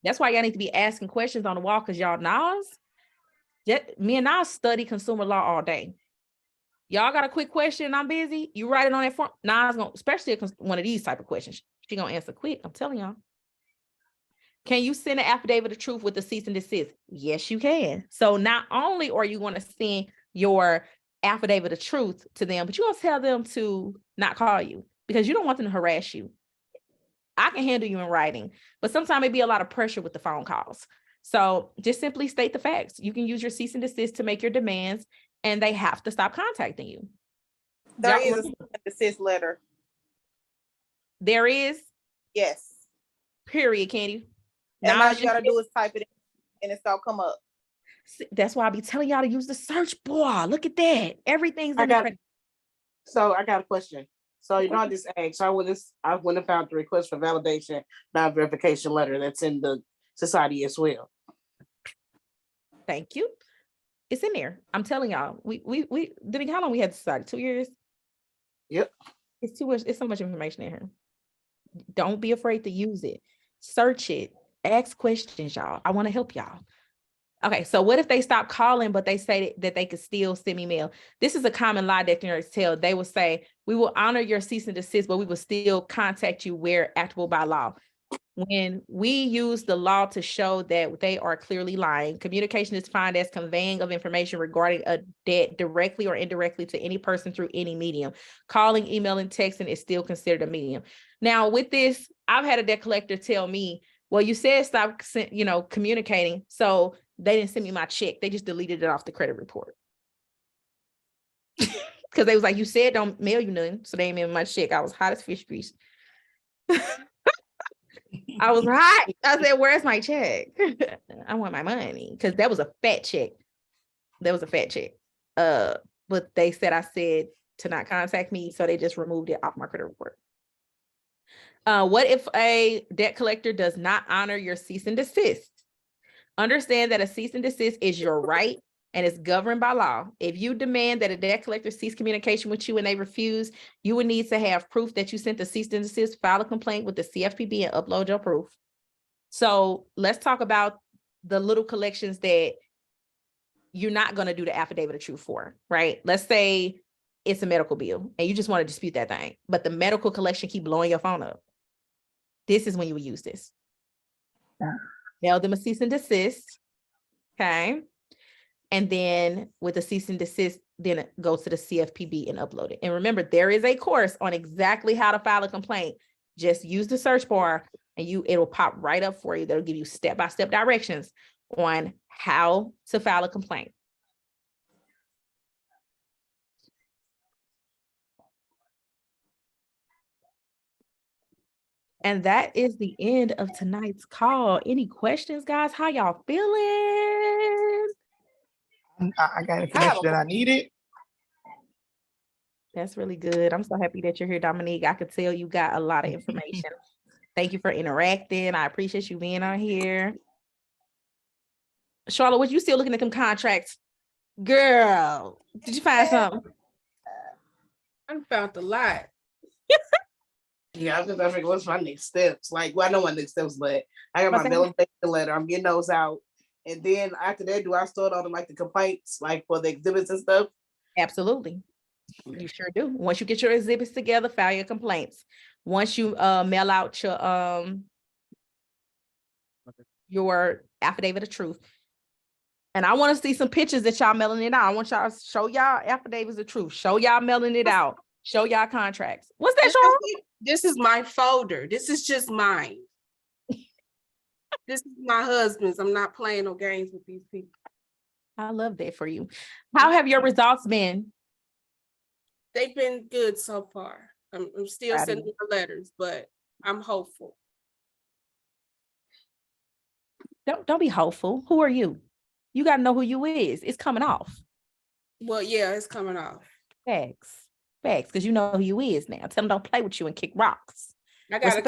That's why y'all need to be asking questions on the wall, because y'all Nas, me and Nas study consumer law all day. Y'all got a quick question, I'm busy, you write it on that form. Nas gonna, especially one of these type of questions, she gonna answer quick. I'm telling y'all. Can you send an affidavit of truth with the cease and desist? Yes, you can. So not only are you going to send your affidavit of truth to them, but you're going to tell them to not call you because you don't want them to harass you. I can handle you in writing, but sometimes it be a lot of pressure with the phone calls. So just simply state the facts. You can use your cease and desist to make your demands, and they have to stop contacting you. There is a cease and desist letter. There is? Yes. Period, Candy. And all you gotta do is type it in and it's gonna come up. That's why I be telling y'all to use the search bar. Look at that. Everything's in the So I got a question. So you know, I just asked. I went and found the request for validation, non-verification letter that's in the society as well. Thank you. It's in there. I'm telling y'all. We did. How long we had the society? 2 years. Yep. It's too much. It's so much information in here. Don't be afraid to use it. Search it. Ask questions, y'all. I want to help y'all. Okay, so what if they stop calling, but they say that they could still send me mail? This is a common lie that dictionaries tell. They will say, we will honor your cease and desist, but we will still contact you where actable by law. When we use the law to show that they are clearly lying, communication is defined as conveying of information regarding a debt directly or indirectly to any person through any medium. Calling, emailing, texting is still considered a medium. Now, with this, I've had a debt collector tell me, well, you said stop, communicating. So they didn't send me my check. They just deleted it off the credit report. Because they was like, you said don't mail you nothing. So they ain't mail my check. I was hot as fish grease. I was hot. I said, where's my check? I want my money. Because that was a fat check. That was a fat check. But they said I said to not contact me. So they just removed it off my credit report. What if a debt collector does not honor your cease and desist? Understand that a cease and desist is your right and is governed by law. If you demand that a debt collector cease communication with you and they refuse, you would need to have proof that you sent the cease and desist, file a complaint with the CFPB and upload your proof. So let's talk about the little collections that you're not going to do the affidavit of truth for, right? Let's say it's a medical bill and you just want to dispute that thing, but the medical collection keep blowing your phone up. This is when you would use this. Mail them a cease and desist, okay? And then with the cease and desist, then go to the CFPB and upload it. And remember, there is a course on exactly how to file a complaint. Just use the search bar and it'll pop right up for you. That'll give you step-by-step directions on how to file a complaint. And that is the end of tonight's call. Any questions, guys? How y'all feeling? I got information that I needed. That's really good. I'm so happy that you're here, Dominique. I could tell you got a lot of information. Thank you for interacting. I appreciate you being on here. Charlotte, was you still looking at them contracts? Girl, did you find something? I found a lot. Yeah, I'm just thinking, what's my next steps? Like, well, I know my next steps, but I got my validation letter. I'm getting those out. And then after that, do I start on the complaints, like for the exhibits and stuff? Absolutely. You sure do. Once you get your exhibits together, file your complaints. Once you mail out your affidavit of truth. And I want to see some pictures that y'all mailing it out. I want y'all to show y'all affidavits of truth. Show y'all mailing it out. Show y'all contracts. What's that, Sean? This is my folder. This is just mine. This is my husband's. I'm not playing no games with these people. I love that for you. How have your results been? They've been good so far. I'm still sending the letters, but I'm hopeful. Don't be hopeful. Who are you? You got to know who you is. It's coming off. Well, yeah, it's coming off. Facts, because you know who you is now. Tell them don't play with you and kick rocks. I gotta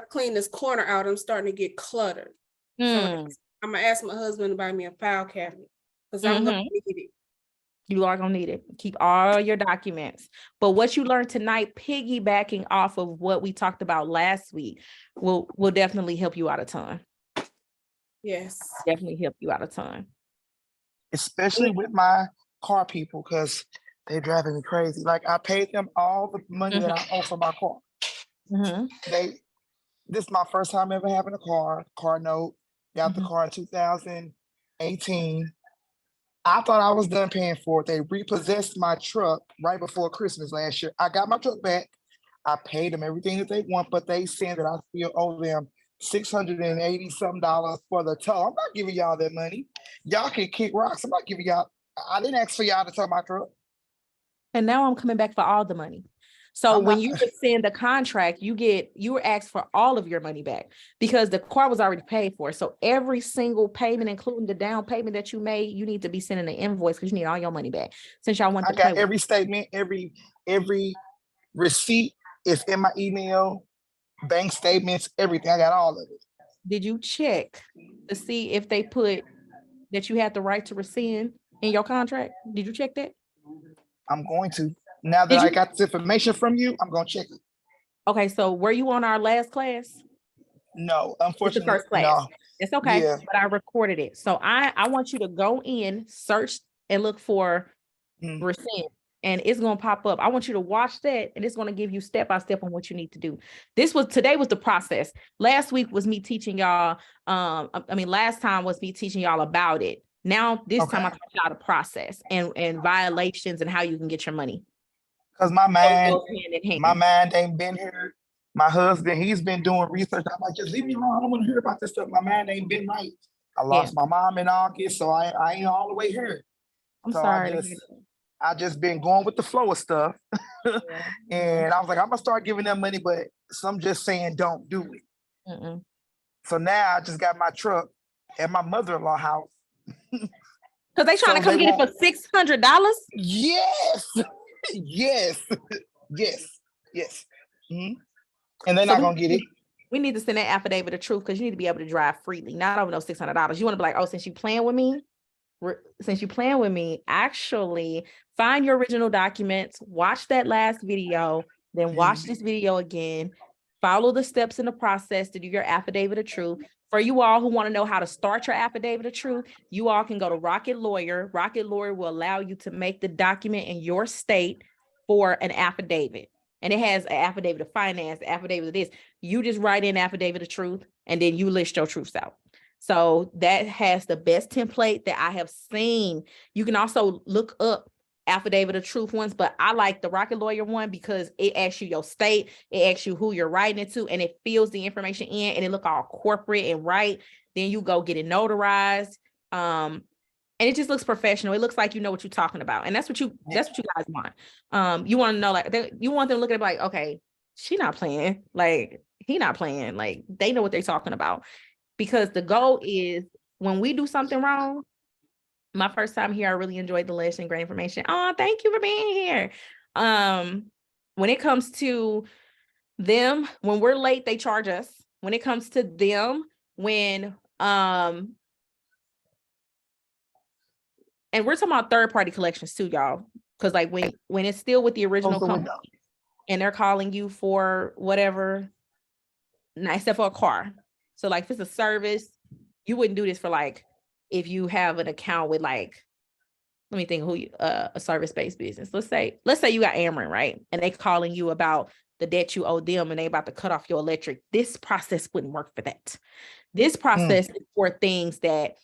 clean this corner out. I'm starting to get cluttered. So I'm gonna ask my husband to buy me a file cabinet because I'm gonna need it. You are gonna need it. Keep all your documents. But what you learned tonight, piggybacking off of what we talked about last week, will definitely help you out a ton. Yes. Definitely help you out a ton. Especially with my car people, because they're driving me crazy. Like I paid them all the money that I owe for my car. This is my first time ever having a car note. Got the car in 2018. I thought I was done paying for it. They repossessed my truck right before Christmas last year. I got my truck back. I paid them everything that they want, but they said that I still owe them $680 something for the tow. I'm not giving y'all that money. Y'all can kick rocks. I'm not giving y'all. I didn't ask for y'all to tow my truck. And now I'm coming back for all the money. So when you rescind the contract, you were asked for all of your money back because the car was already paid for. So every single payment, including the down payment that you made, you need to be sending an invoice because you need all your money back. Since y'all want to I got every statement, every receipt is in my email, bank statements, everything. I got all of it. Did you check to see if they put that you had the right to rescind in your contract? Did you check that? I'm going to. Now that I got this information from you, I'm going to check it. Okay, so were you on our last class? No, unfortunately, it's the first class. No. It's okay, but I recorded it. So I want you to go in, search, and look for rescind, and it's going to pop up. I want you to watch that, and it's going to give you step by step on what you need to do. Today was the process. Last week was me teaching y'all. Last time was me teaching y'all about it. Now this time I taught y'all the process and violations and how you can get your money. Because my mind ain't been here. My husband, he's been doing research. I'm like, just leave me alone. I don't want to hear about this stuff. My mind ain't been right. I lost my mom in August, so I ain't all the way here. I'm sorry. I just been going with the flow of stuff. And I was like, I'm gonna start giving them money, but some just saying don't do it. So now I just got my truck at my mother-in-law house. Because they trying to come get it for $600? Yes. Yes. And they're not gonna get it. We need to send that affidavit of truth because you need to be able to drive freely, not over those $600. You want to be like, oh, since you playing with me, actually find your original documents, watch that last video, then watch this video again, follow the steps in the process to do your affidavit of truth. For you all who want to know how to start your affidavit of truth, you all can go to Rocket Lawyer. Rocket Lawyer will allow you to make the document in your state for an affidavit. And it has an affidavit of finance, affidavit of this. You just write in affidavit of truth, and then you list your truths out. So that has the best template that I have seen. You can also look up affidavit of truth ones, but I like the Rocket Lawyer one because it asks you your state, it asks you who you're writing it to, and it fills the information in, and it look all corporate and right. Then you go get it notarized. And it just looks professional. It looks like you know what you're talking about. And that's what you guys want. You want to know, like, you want them to look at it like, okay, she not playing. Like, he not playing. Like, they know what they're talking about. Because the goal is when we do something wrong, my first time here, I really enjoyed the lesson, great information. Oh, thank you for being here. When it comes to them, when we're late, they charge us. When it comes to them, and we're talking about third-party collections too, y'all. Because like when it's still with the original company and they're calling you for whatever, except for a car. So like if it's a service, you wouldn't do this for like, if you have an account with like, let me think a service-based business. Let's say you got Ameren, right? And they calling you about the debt you owe them and they about to cut off your electric. This process wouldn't work for that. This process is for things that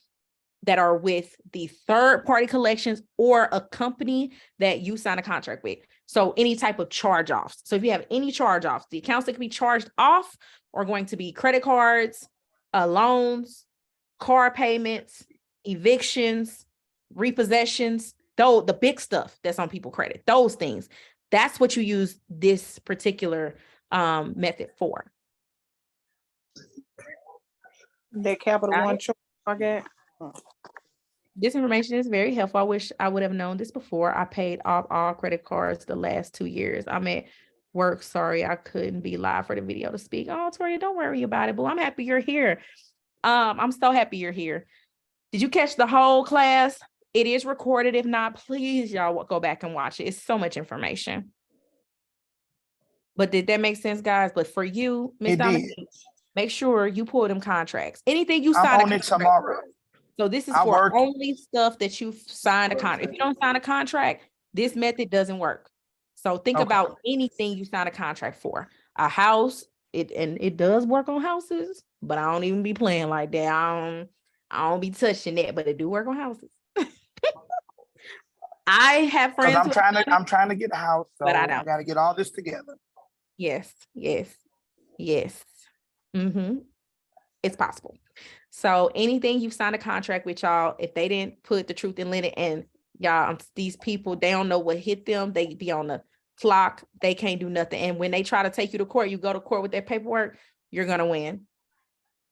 that are with the third party collections or a company that you sign a contract with. So any type of charge offs. So if you have any charge offs, the accounts that can be charged off are going to be credit cards, loans, car payments, evictions, repossessions, though the big stuff that's on people credit, those things. That's what you use this particular method for. That Capital One truck I got. This information is very helpful. I wish I would have known this before. I paid off all credit cards the last 2 years. I'm at work. Sorry, I couldn't be live for the video to speak. Oh, Toria, don't worry about it, but I'm happy you're here. I'm so happy you're here. Did you catch the whole class? It is recorded. If not, please, y'all go back and watch it. It's so much information. But did that make sense, guys? But for you, Ms. Dominique, make sure you pull them contracts. Anything you sign. I'm on it tomorrow. So this is for only stuff that you've signed a contract. If you don't sign a contract, this method doesn't work. So think about anything you sign a contract for. A house, it does work on houses, but I don't even be playing like that. I don't be touching that, but it do work on houses. I have friends. I'm trying to get a house, so but I got to get all this together. Yes. It's possible. So anything you've signed a contract with, y'all, if they didn't put the truth in linen, and y'all, these people, they don't know what hit them. They be on the clock. They can't do nothing. And when they try to take you to court, you go to court with their paperwork, you're going to win.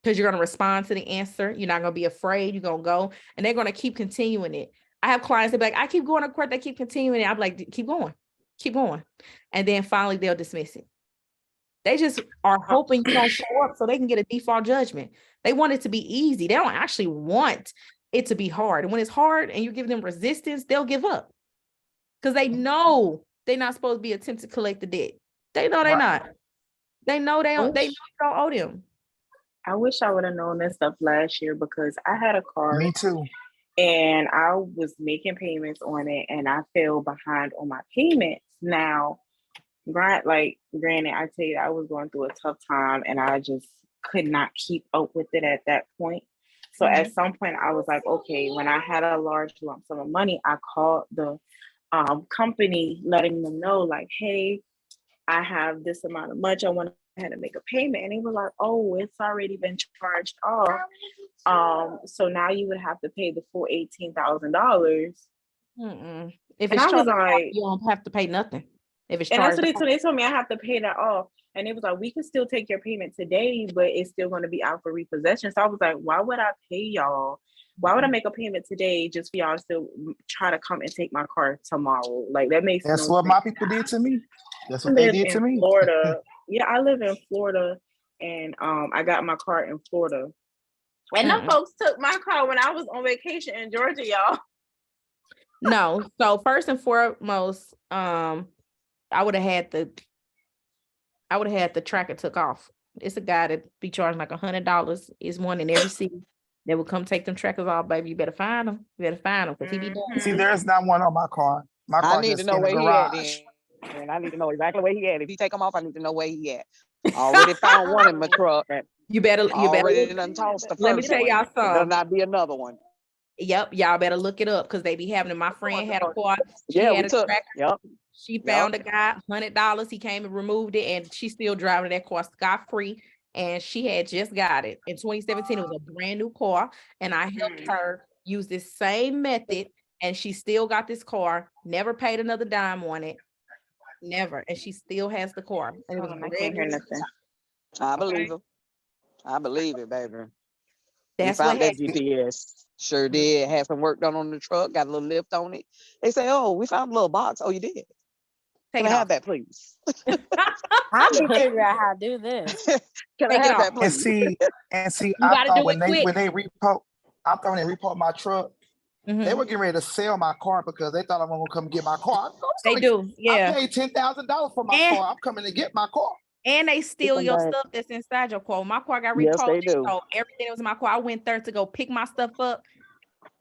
Because you're going to respond to the answer. You're not going to be afraid. You're going to go, and they're going to keep continuing it. I have clients that be like, I keep going to court. They keep continuing it. I'm like, keep going. And then finally they'll dismiss it. They just are hoping you don't show up so they can get a default judgment. They want it to be easy. They don't actually want it to be hard. And when it's hard and you give them resistance, they'll give up. Because they know they're not supposed to be attempting to collect the debt. They know they're not. They know they don't owe them. I wish I would have known this stuff last year, because I had a car. Me too. And I was making payments on it, and I fell behind on my payments. Now, granted, I tell you, I was going through a tough time, and I just could not keep up with it at that point. So at some point, I was like, okay, when I had a large lump sum of money, I called the company, letting them know, like, hey, I have this amount of money. I had to make a payment. And they were like, oh, it's already been charged off. So now you would have to pay the full $18,000. If it's charged off, you don't have to pay nothing. If it's charged, and that's what they told me. I have to pay that off. And it was like, we can still take your payment today, but it's still going to be out for repossession. So I was like, why would I pay y'all? Why would I make a payment today just for y'all to still try to come and take my car tomorrow? Like, that makes That's what my people did to me. That's what they did to me. Florida. Yeah, I live in Florida, and I got my car in Florida. And them folks took my car when I was on vacation in Georgia, y'all. No. So first and foremost, I would have had the tracker took off. It's a guy that be charging like $100. Is one in every city that will come take them trackers off, baby. You better find them. Because he be doing. See, there's not one on my car. My car I need to know where he at. And I need to know exactly where he at. If he take them off, I need to know where he at. Already found one in my truck. You better done tossed the first. Let me tell y'all something. There'll not be another one. Yep, y'all better look it up, because they be having it. My friend had a car. She found a guy, $100. He came and removed it, and she's still driving that car scot-free. And she had just got it in 2017. It was a brand new car, and I helped her use this same method, and she still got this car. Never paid another dime on it. Never. And she still has the car. And it was I can't hear nothing. I believe him. I believe it, baby. That's we found what that GPS. Sure did. Had some work done on the truck. Got a little lift on it. They say, "Oh, we found a little box." Oh, you did. Can I have that, please? I need to figure out how to do this. Can I have that, please? And see, I thought when they report my truck, they were getting ready to sell my car because they thought I was gonna come get my car. They do, yeah. I paid $10,000 for my car. I'm coming to get my car. And they steal your stuff that's inside your car. My car got repoed. Yes, they do. So everything that was in my car, I went there to go pick my stuff up.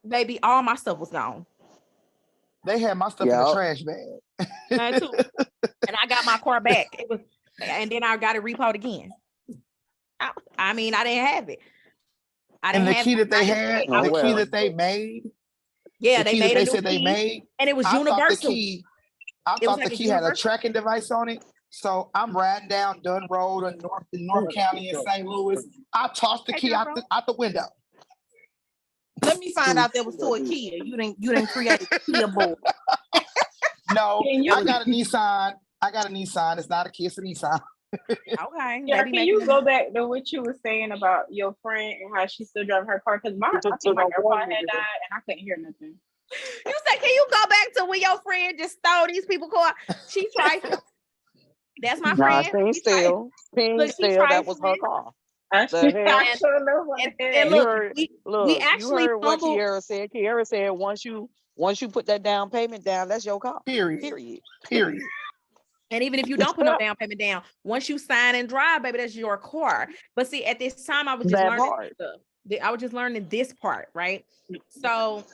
Baby, all my stuff was gone. They had my stuff in the trash bag. Mine too. And I got my car back. And then I got it repoed again. I mean, I didn't have it. I And didn't the have key that they had, Oh, the key well. that they made, yeah, the they key that made a they new said they key, made, and it was I thought the universal. key, It was like a had a universal. tracking device on it. So I'm riding down Dunn Road in North County in St. Louis. I tossed the Hey, key girl, out the window. Let me find out that was to a Kia. You didn't create a Kia board. No, Can you- I got a Nissan. It's not a Kia, it's a Nissan. Okay. Yeah, They be can you making go them. back to what you were saying about your friend and how she still driving her car? Because I think my AirPod had died and I couldn't hear nothing. You said, can you go back to when your friend just stole these people car? She trifling. That's my Nah, friend. she still, that was her trifling. car. I The should hell? don't know what And, the and heck. You look, heard, we you actually heard what fumbled. Kiara said. Kiara said once you put that down payment down, that's your car. Period. And even if you don't put no down payment down, once you sign and drive, baby, that's your car. But see, at this time, I was just That learning part. stuff. I was just learning this part, right? So,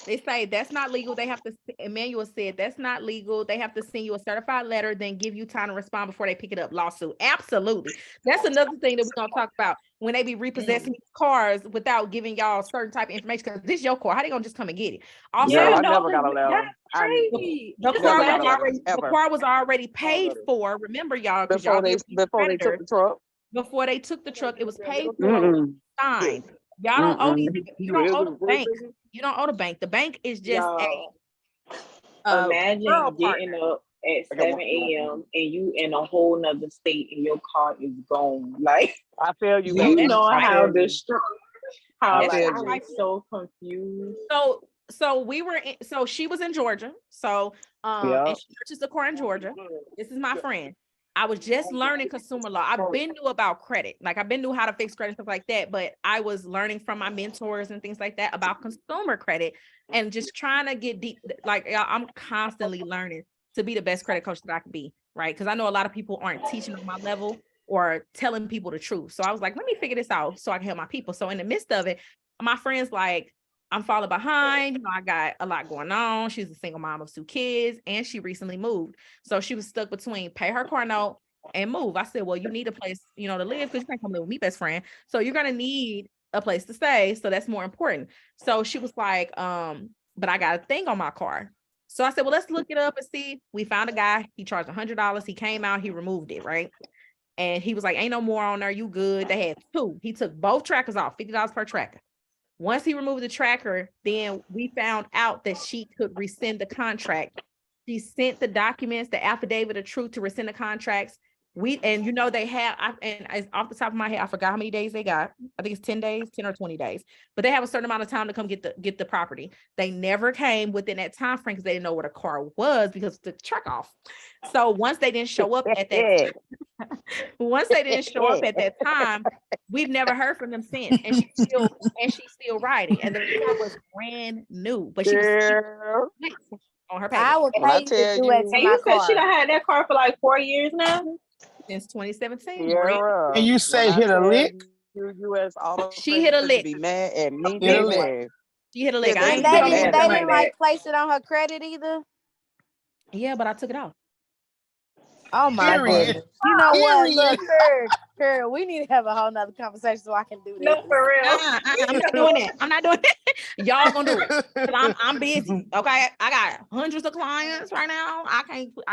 they say that's not legal. They have to, Emmanuel said that's not legal. They have to send you a certified letter, then give you time to respond before they pick it up. Lawsuit. Absolutely. That's another thing that we're going to talk about when they be repossessing cars without giving y'all certain type of information, because this is your car. How they going to just come and get it? Also, Girl, I no, never got a letter. that's crazy. the Never car got was a letter, already, the ever. car was already paid for. Remember, y'all, because y'all Before they took the truck. before they took the truck, it was paid for, signed. Y'all don't owe these, you don't owe the bank. You don't owe the bank. The bank is just a Imagine referral getting partner. up at 7 a.m. and you in a whole nother state and your car is gone. Like, I feel you, you baby. know I how feel you. distraught, how That's like feel I you. was so confused. So we were in, so she was in Georgia. So Yeah. and she purchased a car in Georgia. This is my friend. I was just learning consumer law. I've been knew about credit. Like I've been knew how to fix credit, stuff like that. But I was learning from my mentors and things like that about consumer credit and just trying to get deep. Like I'm constantly learning to be the best credit coach that I can be, right? Because I know a lot of people aren't teaching on my level or telling people the truth. So I was like, let me figure this out so I can help my people. So in the midst of it, my friend's like, I'm falling behind. You know, I got a lot going on. She's a single mom of 2 kids and she recently moved. So she was stuck between pay her car note and move. I said, well, you need a place, you know, to live because you can't come live with me, best friend. So you're going to need a place to stay. So that's more important. So she was like, but I got a thing on my car. So I said, well, let's look it up and see. We found a guy. He charged $100. He came out, he removed it, right? And he was like, ain't no more on there. You good. They had 2. He took both trackers off, $50 per tracker. Once he removed the tracker, then we found out that she could rescind the contract. She sent the documents, the affidavit of truth to rescind the contracts. And you know, they have, and off the top of my head, I forgot how many days they got. I think it's 10 days, 10 or 20 days, but they have a certain amount of time to come get the property. They never came within that time frame because they didn't know where the car was because the truck off. So once they didn't show up at that once they didn't show up at that time, we've never heard from them since. And she's still riding. And the car was brand new, but she was on her payment. I would pay you to do it to And my you said she car. done had that car for like 4 years now? Since 2017. Yeah. And you say hit a lick? U.S. Auto She hit a lick. Be mad at me. Hit a lick. She hit a lick. Yeah, I And ain't they mad didn't at her. like place it on her credit either. Yeah, but I took it off. Oh my Period. goodness. You know what? Look, Period. Kurt, we need to have a whole nother conversation so I can do this. No, for real. I'm not doing it. I'm not doing it. Y'all gonna do it. 'Cause I'm busy. Okay. I got hundreds of clients right now. I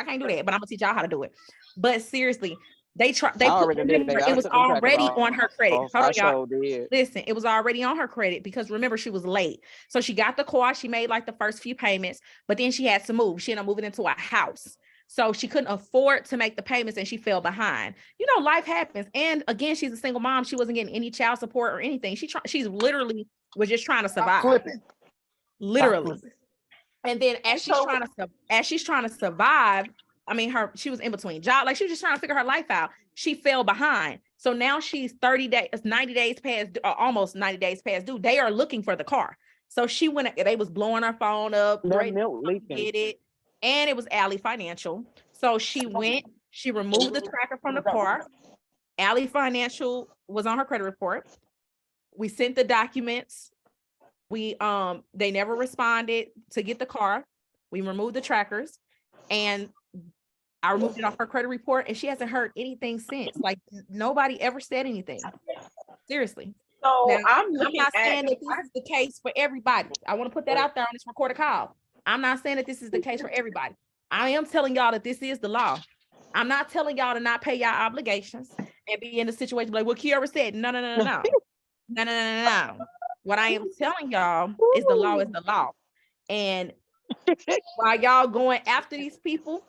can't do that, but I'm gonna teach y'all how to do it. But seriously, they already did it, baby. it was took them trackers already off. on her credit. Hold I on, y'all. sure did. Listen, it was already on her credit because remember, she was late. So she got the car. She made like the first few payments, but then she had to move. She ended up moving into a house. So she couldn't afford to make the payments and she fell behind. You know, life happens. And again, she's a single mom. She wasn't getting any child support or anything. She's literally was just trying to survive. Literally. And then as she's trying to survive, I mean, she was in between jobs. Like she was just trying to figure her life out. She fell behind. So now she's 30 days, 90 days past, almost 90 days past due. They are looking for the car. So she went, they was blowing her phone up. Milk leaking. Get it. And it was Alley Financial. So she went, she removed the tracker from the car. Alley Financial was on her credit report. We sent the documents. They never responded to get the car. We removed the trackers and I removed it off her credit report and she hasn't heard anything since. Like nobody ever said anything. Seriously. So Now, I'm I'm looking not at saying that this is the case for everybody. I want to put that out there on this recorded call. I'm not saying that this is the case for everybody. I am telling y'all that this is the law. I'm not telling y'all to not pay y'all obligations and be in a situation like what Kiara said. No. No. What I am telling y'all is the law is the law. And while y'all going after these people,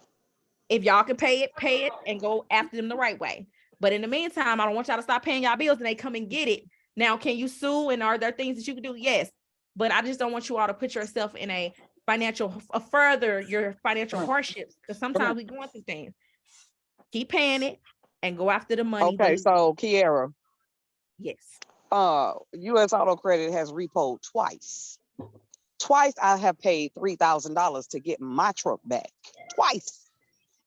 if y'all can pay it and go after them the right way. But in the meantime, I don't want y'all to stop paying y'all bills and they come and get it. Now, can you sue? And are there things that you can do? Yes. But I just don't want you all to put yourself in a further your financial hardships. Because sometimes we going through things. Keep paying it and go after the money. Okay, so Kiara. Yes. U.S. Auto Credit has repoed twice. Twice I have paid $3,000 to get my truck back. Twice.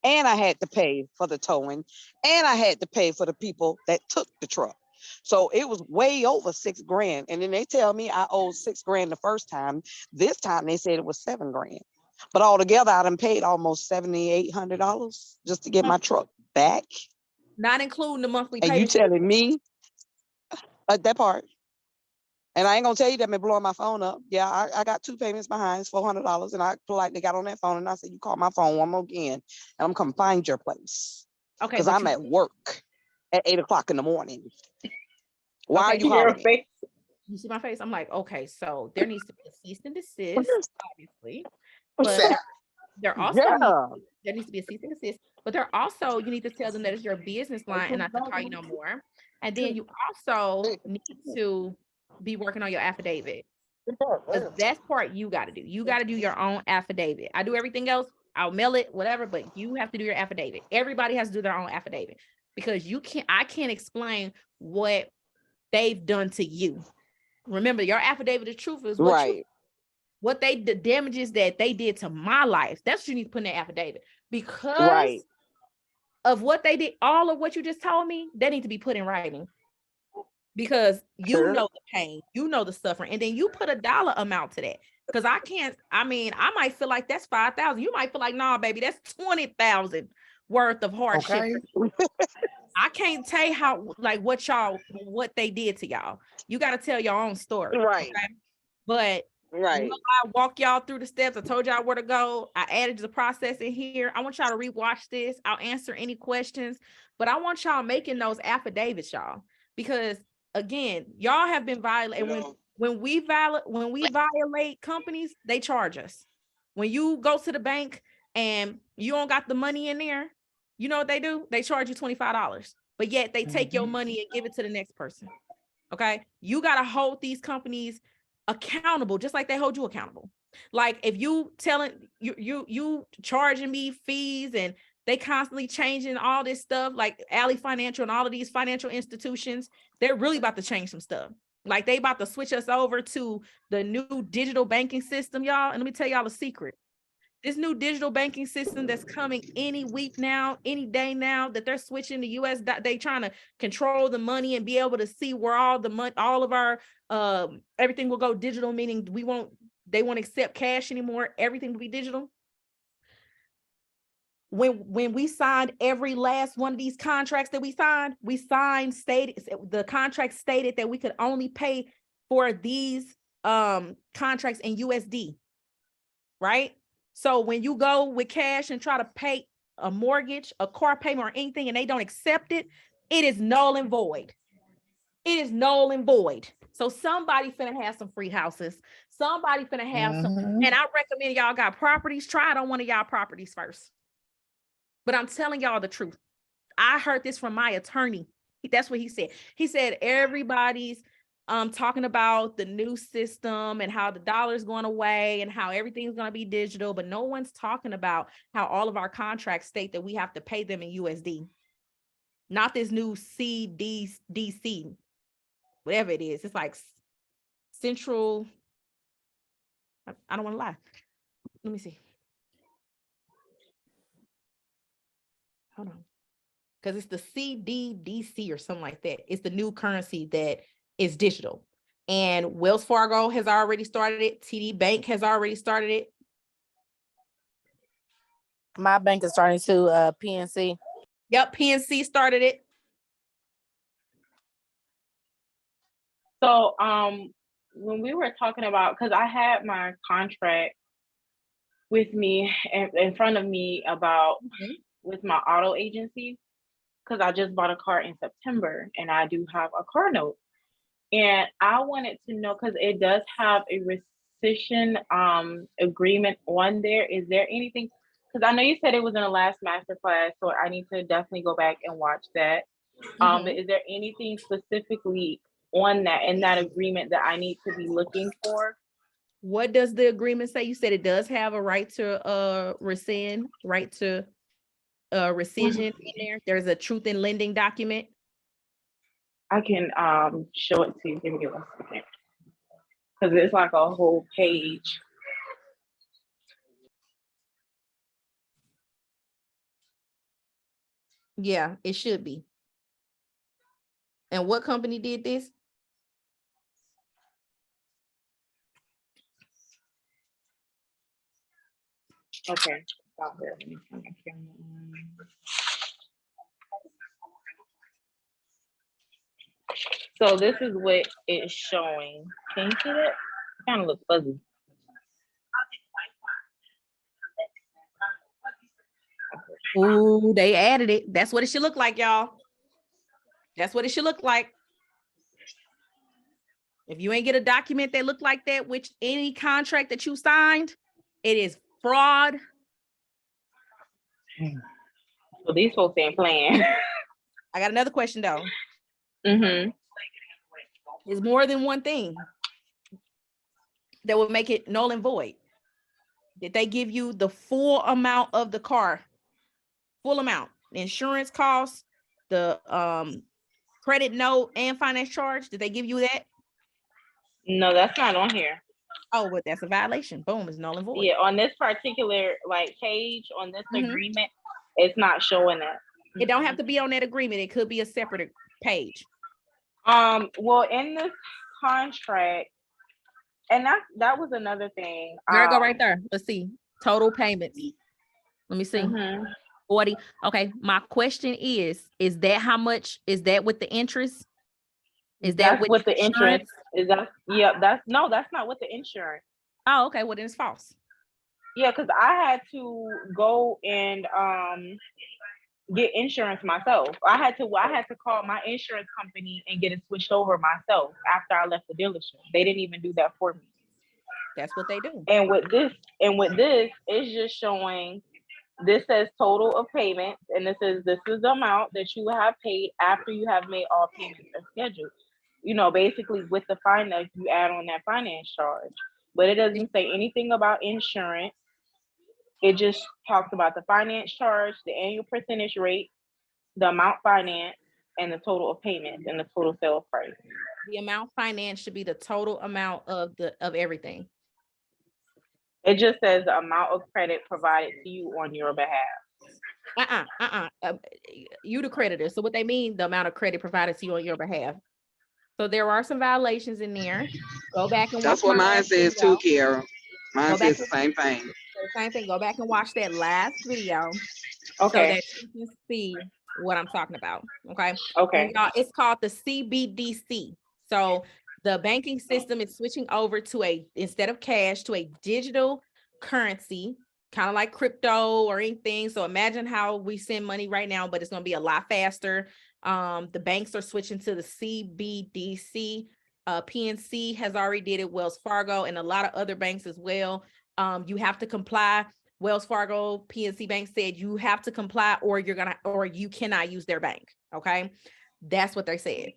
And I had to pay for the towing, and I had to pay for the people that took the truck. So it was way over $6,000. And then they tell me I owed $6,000 the first time. This time they said it was $7,000. But altogether, I done paid almost $7,800 just to get my truck back. Not including the monthly and payments. You telling me that part? And I ain't gonna tell you that I'm blowing my phone up. Yeah, I got 2 payments behind, it's $400. And I politely got on that phone and I said, you call my phone one more again and I'm come find your place. Okay. Because I'm at work at 8 o'clock in the morning. Why are you calling me? You see my face? I'm like, okay, so there needs to be a cease and desist, obviously. But there also there needs to be a cease and desist. But there also, you need to tell them that it's your business line and not to call you no more. And then you also need to be working on your affidavit. Because that's part you got to do. You got to do your own affidavit. I do everything else. I'll mail it, whatever, but you have to do your affidavit. Everybody has to do their own affidavit because I can't explain what they've done to you. Remember, your affidavit of truth is what the damages that they did to my life. That's what you need to put in the affidavit because of what they did. All of what you just told me, they need to be put in writing because you know the pain, you know the suffering, and then you put a dollar amount to that. Because I might feel like that's 5,000. You might feel like, nah, baby, that's 20,000 worth of hardship. Okay. I can't tell you how, like, what they did to y'all. You got to tell your own story. Right. Okay? But I walk y'all through the steps. I told y'all where to go. I added the process in here. I want y'all to rewatch this. I'll answer any questions, but I want y'all making those affidavits, y'all, because again, y'all have been violated. When we violate companies, they charge us. When you go to the bank and you don't got the money in there, you know what they do? They charge you $25, but yet they take your money and give it to the next person. Okay. You got to hold these companies accountable, just like they hold you accountable. Like if you telling you charging me fees and they constantly changing all this stuff, like Alley Financial and all of these financial institutions, they're really about to change some stuff. Like they about to switch us over to the new digital banking system, y'all. And let me tell y'all a secret. This new digital banking system that's coming any week now, any day now, that they're switching the US, they trying to control the money and be able to see where all the money, all of our everything will go digital, meaning they won't accept cash anymore. Everything will be digital. When we signed every last one of these contracts that we signed, the contract stated that we could only pay for these contracts in USD, right? So when you go with cash and try to pay a mortgage, a car payment, or anything, and they don't accept it, it is null and void. It is null and void. So somebody finna have some free houses. Somebody finna have some, and I recommend y'all got properties, try it on one of y'all properties first. But I'm telling y'all the truth. I heard this from my attorney. That's what he said. He said everybody's talking about the new system and how the dollar is going away and how everything's going to be digital, but no one's talking about how all of our contracts state that we have to pay them in USD. Not this new CDC, whatever it is. It's like central. I don't want to lie. Let me see. Hold on. Because it's the CDDC or something like that. It's the new currency that is digital. And Wells Fargo has already started it. TD Bank has already started it. My bank is starting to PNC. Yep, PNC started it. So when we were talking about, because I had my contract with me in front of me about with my auto agency, because I just bought a car in September and I do have a car note. And I wanted to know, because it does have a rescission agreement on there. Is there anything? Because I know you said it was in the last master class, so I need to definitely go back and watch that. But is there anything specifically on that in that agreement that I need to be looking for? What does the agreement say? You said it does have a right to rescind, right to rescission in there. There's a truth in lending document. I can show it to you. Give me 1 second. Because it's like a whole page. Yeah, it should be. And what company did this? Okay. Stop there. Let me turn my camera on. So this is what it's showing. Can you see that? It kind of looks fuzzy. Ooh, they added it. That's what it should look like, y'all. That's what it should look like. If you ain't get a document that look like that, which any contract that you signed, it is fraud. So these folks ain't playing. I got another question though. Mm-hmm. There's more than one thing that would make it null and void. Did they give you the full amount of the car? Full amount, insurance costs, the credit note and finance charge. Did they give you that? No, that's not on here. Oh, but that's a violation. Boom, it's null and void. Yeah, on this particular like page on this agreement, it's not showing that. It don't have to be on that agreement. It could be a separate page. Well, in this contract, and that was another thing. There you go right there. Let's see. Total payments. Let me see. 40. Okay. My question is that how much? Is that with the interest? Is that with the interest? Is that that's not with the insurance. Oh, okay. Well, then it's false. Yeah, because I had to go and get insurance myself. I had to call my insurance company and get it switched over myself after I left the dealership. They didn't even do that for me. That's what they do. And with this, it's just showing. This says total of payments, and this is the amount that you have paid after you have made all payments as scheduled. You know, basically with the finance, you add on that finance charge, but it doesn't say anything about insurance. It just talks about the finance charge, the annual percentage rate, the amount financed, and the total of payments and the total sales price. The amount financed should be the total amount of everything. It just says the amount of credit provided to you on your behalf. You the creditor. So what they mean, the amount of credit provided to you on your behalf. So there are some violations in there. Go back and watch. That's what mine says too, Kiara. Mine says the same thing. Same thing. Go back and watch that last video. Okay. So that you can see what I'm talking about. Okay. Okay. It's called the CBDC. So the banking system is switching over to instead of cash, to a digital currency, kind of like crypto or anything. So imagine how we send money right now, but it's going to be a lot faster. The banks are switching to the CBDC. PNC has already did it, Wells Fargo, and a lot of other banks as well. You have to comply. Wells Fargo, PNC Bank said you have to comply or you cannot use their bank. Okay. That's what they said.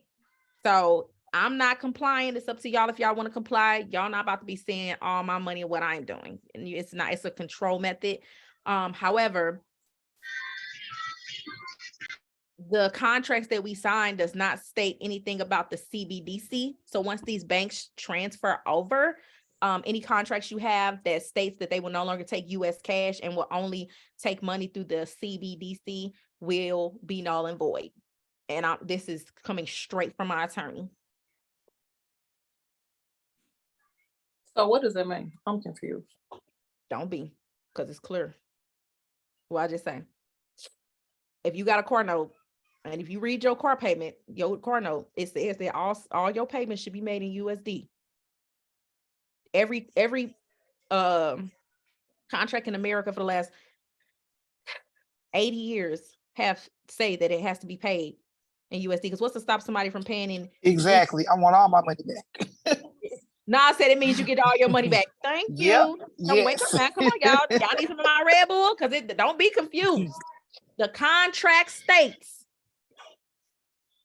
So I'm not complying. It's up to y'all if y'all want to comply. Y'all not about to be seeing all my money and what I'm doing. And it's a control method. However, the contracts that we signed does not state anything about the CBDC. So once these banks transfer over, any contracts you have that states that they will no longer take US cash and will only take money through the CBDC will be null and void. And this is coming straight from my attorney. So what does that mean? I'm confused. Don't be, because it's clear. Well, I just say, if you got a car note And if you read your car payment, your car note, it says that all your payments should be made in USD. Every contract in America for the last 80 years have say that it has to be paid in USD. Because what's to stop somebody from paying in? Exactly. I want all my money back. No, I said it means you get all your money back. Thank Yep. you. Now, wake up now. Come on, y'all. Y'all need some of my Red Bull because don't be confused. The contract states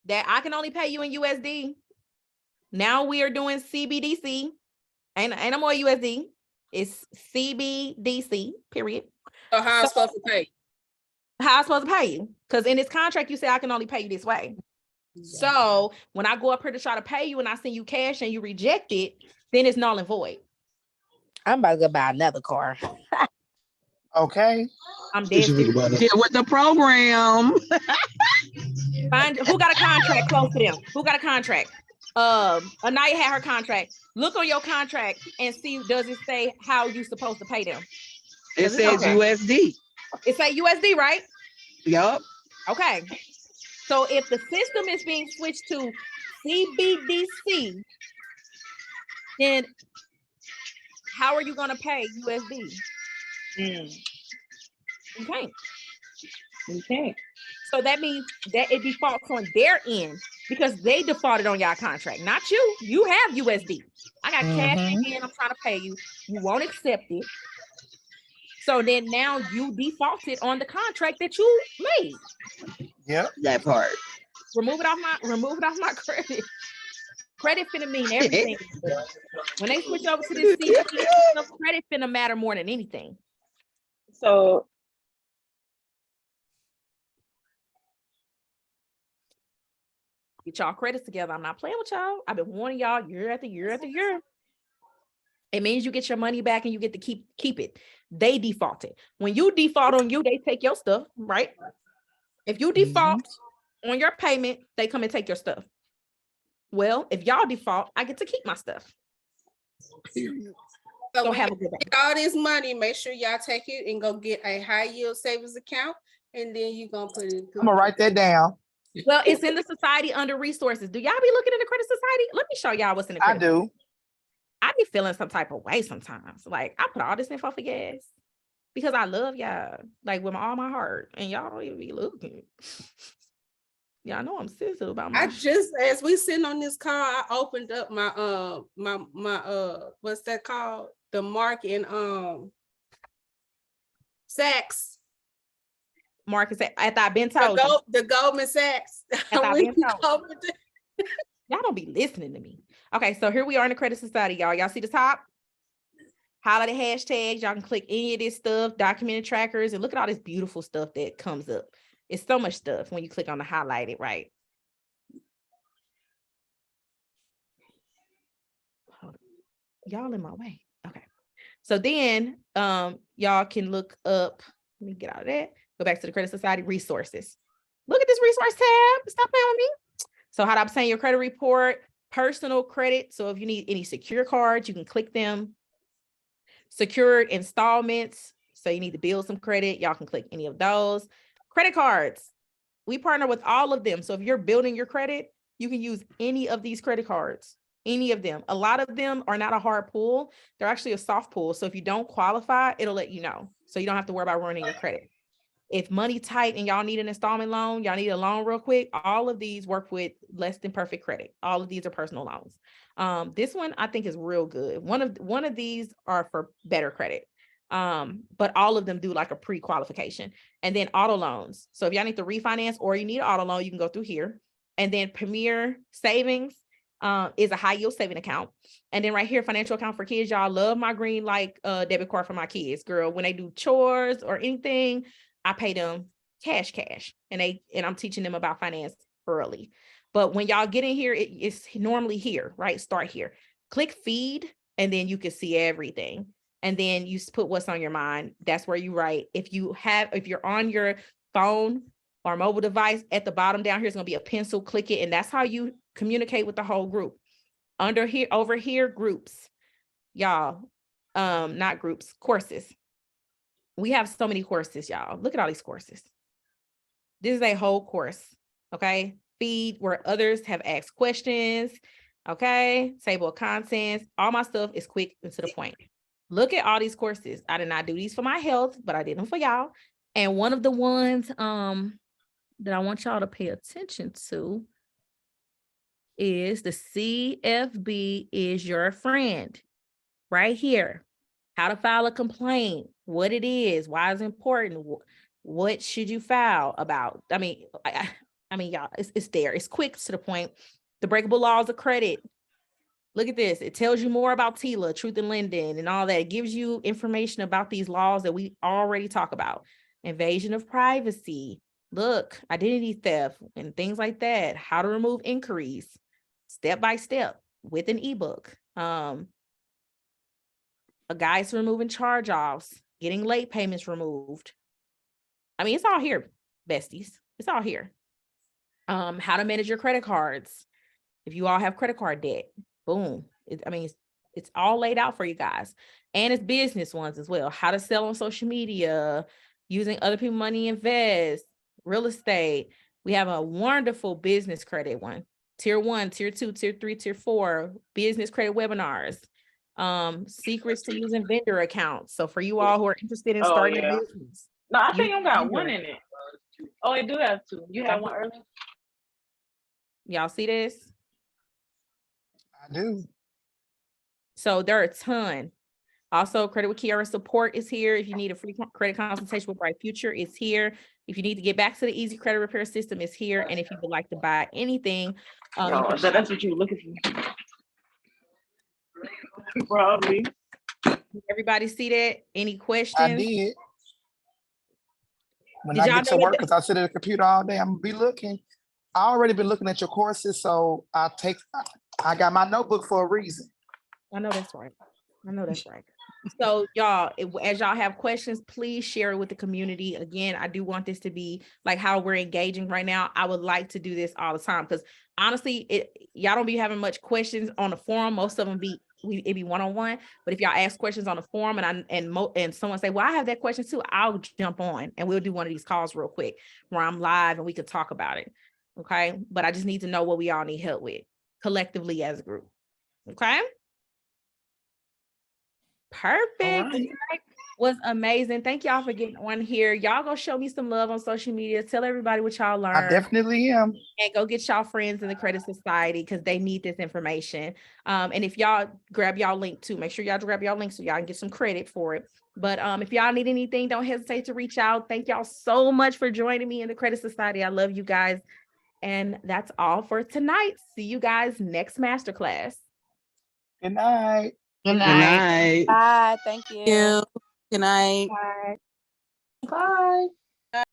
that I can only pay you in USD. Now we are doing CBDC. Ain't no more USD. It's CBDC, period. So how I'm supposed to pay? How I'm supposed to pay you? Because in this contract, you say I can only pay you this way. So when I go up here to try to pay you and I send you cash and you reject it, then it's null and void. I'm about to go buy another car. Okay. I'm dead. Get with the program. Find who got a contract close to them. Who got a contract? Anaya had her contract. Look on your contract and see, does it say how you supposed to pay them? It says USD. It say USD, right? Yup. Okay. So if the system is being switched to CBDC, then how are you going to pay USD? You can't. You can't. So that means that it defaults on their end because they defaulted on y'all contract, not you. You have USD. I got cash in hand. I'm trying to pay you. You won't accept it. So then now you defaulted on the contract that you made. Yeah, that part. Remove it off my credit. Credit finna mean everything. When they switch over to this CBD stuff, credit finna matter more than anything. So get y'all credits together. I'm not playing with y'all. I've been warning y'all year after year after year. It means you get your money back and you get to keep it. They defaulted. When you default on you, they take your stuff, right? If you default on your payment, they come and take your stuff. Well, if y'all default, I get to keep my stuff. So So when have a you good day. get all this money, make sure y'all take it and go get a high yield savings account, and then you're gonna put it. I'm gonna write that down. Well, it's in the society under resources. Do y'all be looking in the credit society? Let me show y'all what's in the credit. I do. I be feeling some type of way sometimes. Like I put all this info for gas because I love y'all, like with all my heart, and y'all don't even be looking. Y'all know I'm sensitive about my. As we sitting on this call, I opened up my my what's that called? The Mark and Sachs. Marcus, after I've been told the Goldman Sachs. Y'all don't be listening to me. Okay, so here we are in the credit society, y'all. Y'all see the top? Highlight the hashtags. Y'all can click any of this stuff, documented trackers, and look at all this beautiful stuff that comes up. It's so much stuff when you click on the highlighted, right? Y'all in my way. Okay. So then y'all can look up, let me get out of that. Go back to the credit society resources. Look at this resource tab. Stop playing with me. So how to obtain your credit report, personal credit. So if you need any secure cards, you can click them. Secured installments. So you need to build some credit. Y'all can click any of those. Credit cards. We partner with all of them. So if you're building your credit, you can use any of these credit cards, any of them. A lot of them are not a hard pull. They're actually a soft pull. So if you don't qualify, it'll let you know. So you don't have to worry about ruining your credit. If money tight and y'all need an installment loan, y'all need a loan real quick, all of these work with less than perfect credit. All of these are personal loans. This one I think is real good. One of these are for better credit. But all of them do like a pre-qualification. And then auto loans. So if y'all need to refinance or you need an auto loan, you can go through here. And then Premier Savings is a high yield saving account. And then right here, financial account for kids. Y'all love my green like debit card for my kids, girl. When they do chores or anything, I pay them cash, and I'm teaching them about finance early. But when y'all get in here, it's normally here, right? Start here, click feed, and then you can see everything. And then you put what's on your mind. That's where you write. If you're on your phone or mobile device, at the bottom down here is going to be a pencil, click it. And that's how you communicate with the whole group. Over here, groups, y'all, not groups, courses. We have so many courses, y'all. Look at all these courses. This is a whole course. Okay. Feed where others have asked questions. Okay. Table of contents. All my stuff is quick and to the point. Look at all these courses. I did not do these for my health, but I did them for y'all. And one of the ones that I want y'all to pay attention to is the CFB is your friend. Right here. How to file a complaint, what it is, why it's important, what should you file about? I mean, y'all, it's there. It's quick to the point. The breakable laws of credit. Look at this. It tells you more about TILA, truth in lending, and all that. It gives you information about these laws that we already talk about. Invasion of privacy. Look, identity theft and things like that. How to remove inquiries, step by step with an ebook. A guide to removing charge-offs, getting late payments removed. I mean, it's all here, besties. It's all here. How to manage your credit cards. If you all have credit card debt, boom. It's all laid out for you guys. And it's business ones as well. How to sell on social media, using other people's money, invest, real estate. We have a wonderful business credit one. Tier 1, Tier 2, Tier 3, Tier 4, business credit webinars. Secrets to using vendor accounts. So for you all who are interested in starting a business. No, I think you got one in it. Oh, I do have two. You had one earlier? Y'all see this? I do. So there are a ton. Also, Credit with Kiara support is here. If you need a free credit consultation with Bright Future, it's here. If you need to get back to the easy credit repair system, it's here. And if you would like to buy anything, that's what you were looking for. Probably. Everybody see that? Any questions? I did. When I get to work, because I sit at the computer all day, I'm gonna be looking. I already been looking at your courses, so I got my notebook for a reason. I know that's right. So y'all, as y'all have questions, please share it with the community. Again, I do want this to be like how we're engaging right now. I would like to do this all the time because honestly, y'all don't be having much questions on the forum. Most of them it'd be one-on-one. But if y'all ask questions on the forum and someone say, well, I have that question too, I'll jump on and we'll do one of these calls real quick where I'm live and we could talk about it. Okay. But I just need to know what we all need help with collectively as a group. Okay. Perfect. Right. Was amazing. Thank y'all for getting on here. Y'all go show me some love on social media. Tell everybody what y'all learned. I definitely am. And go get y'all friends in the Credit Society because they need this information. And if y'all grab y'all link too, make sure y'all grab y'all link so y'all can get some credit for it. But if y'all need anything, don't hesitate to reach out. Thank y'all so much for joining me in the Credit Society. I love you guys. And that's all for tonight. See you guys next masterclass. Good night. Good night. Bye. Thank you. Good night. Bye. Bye.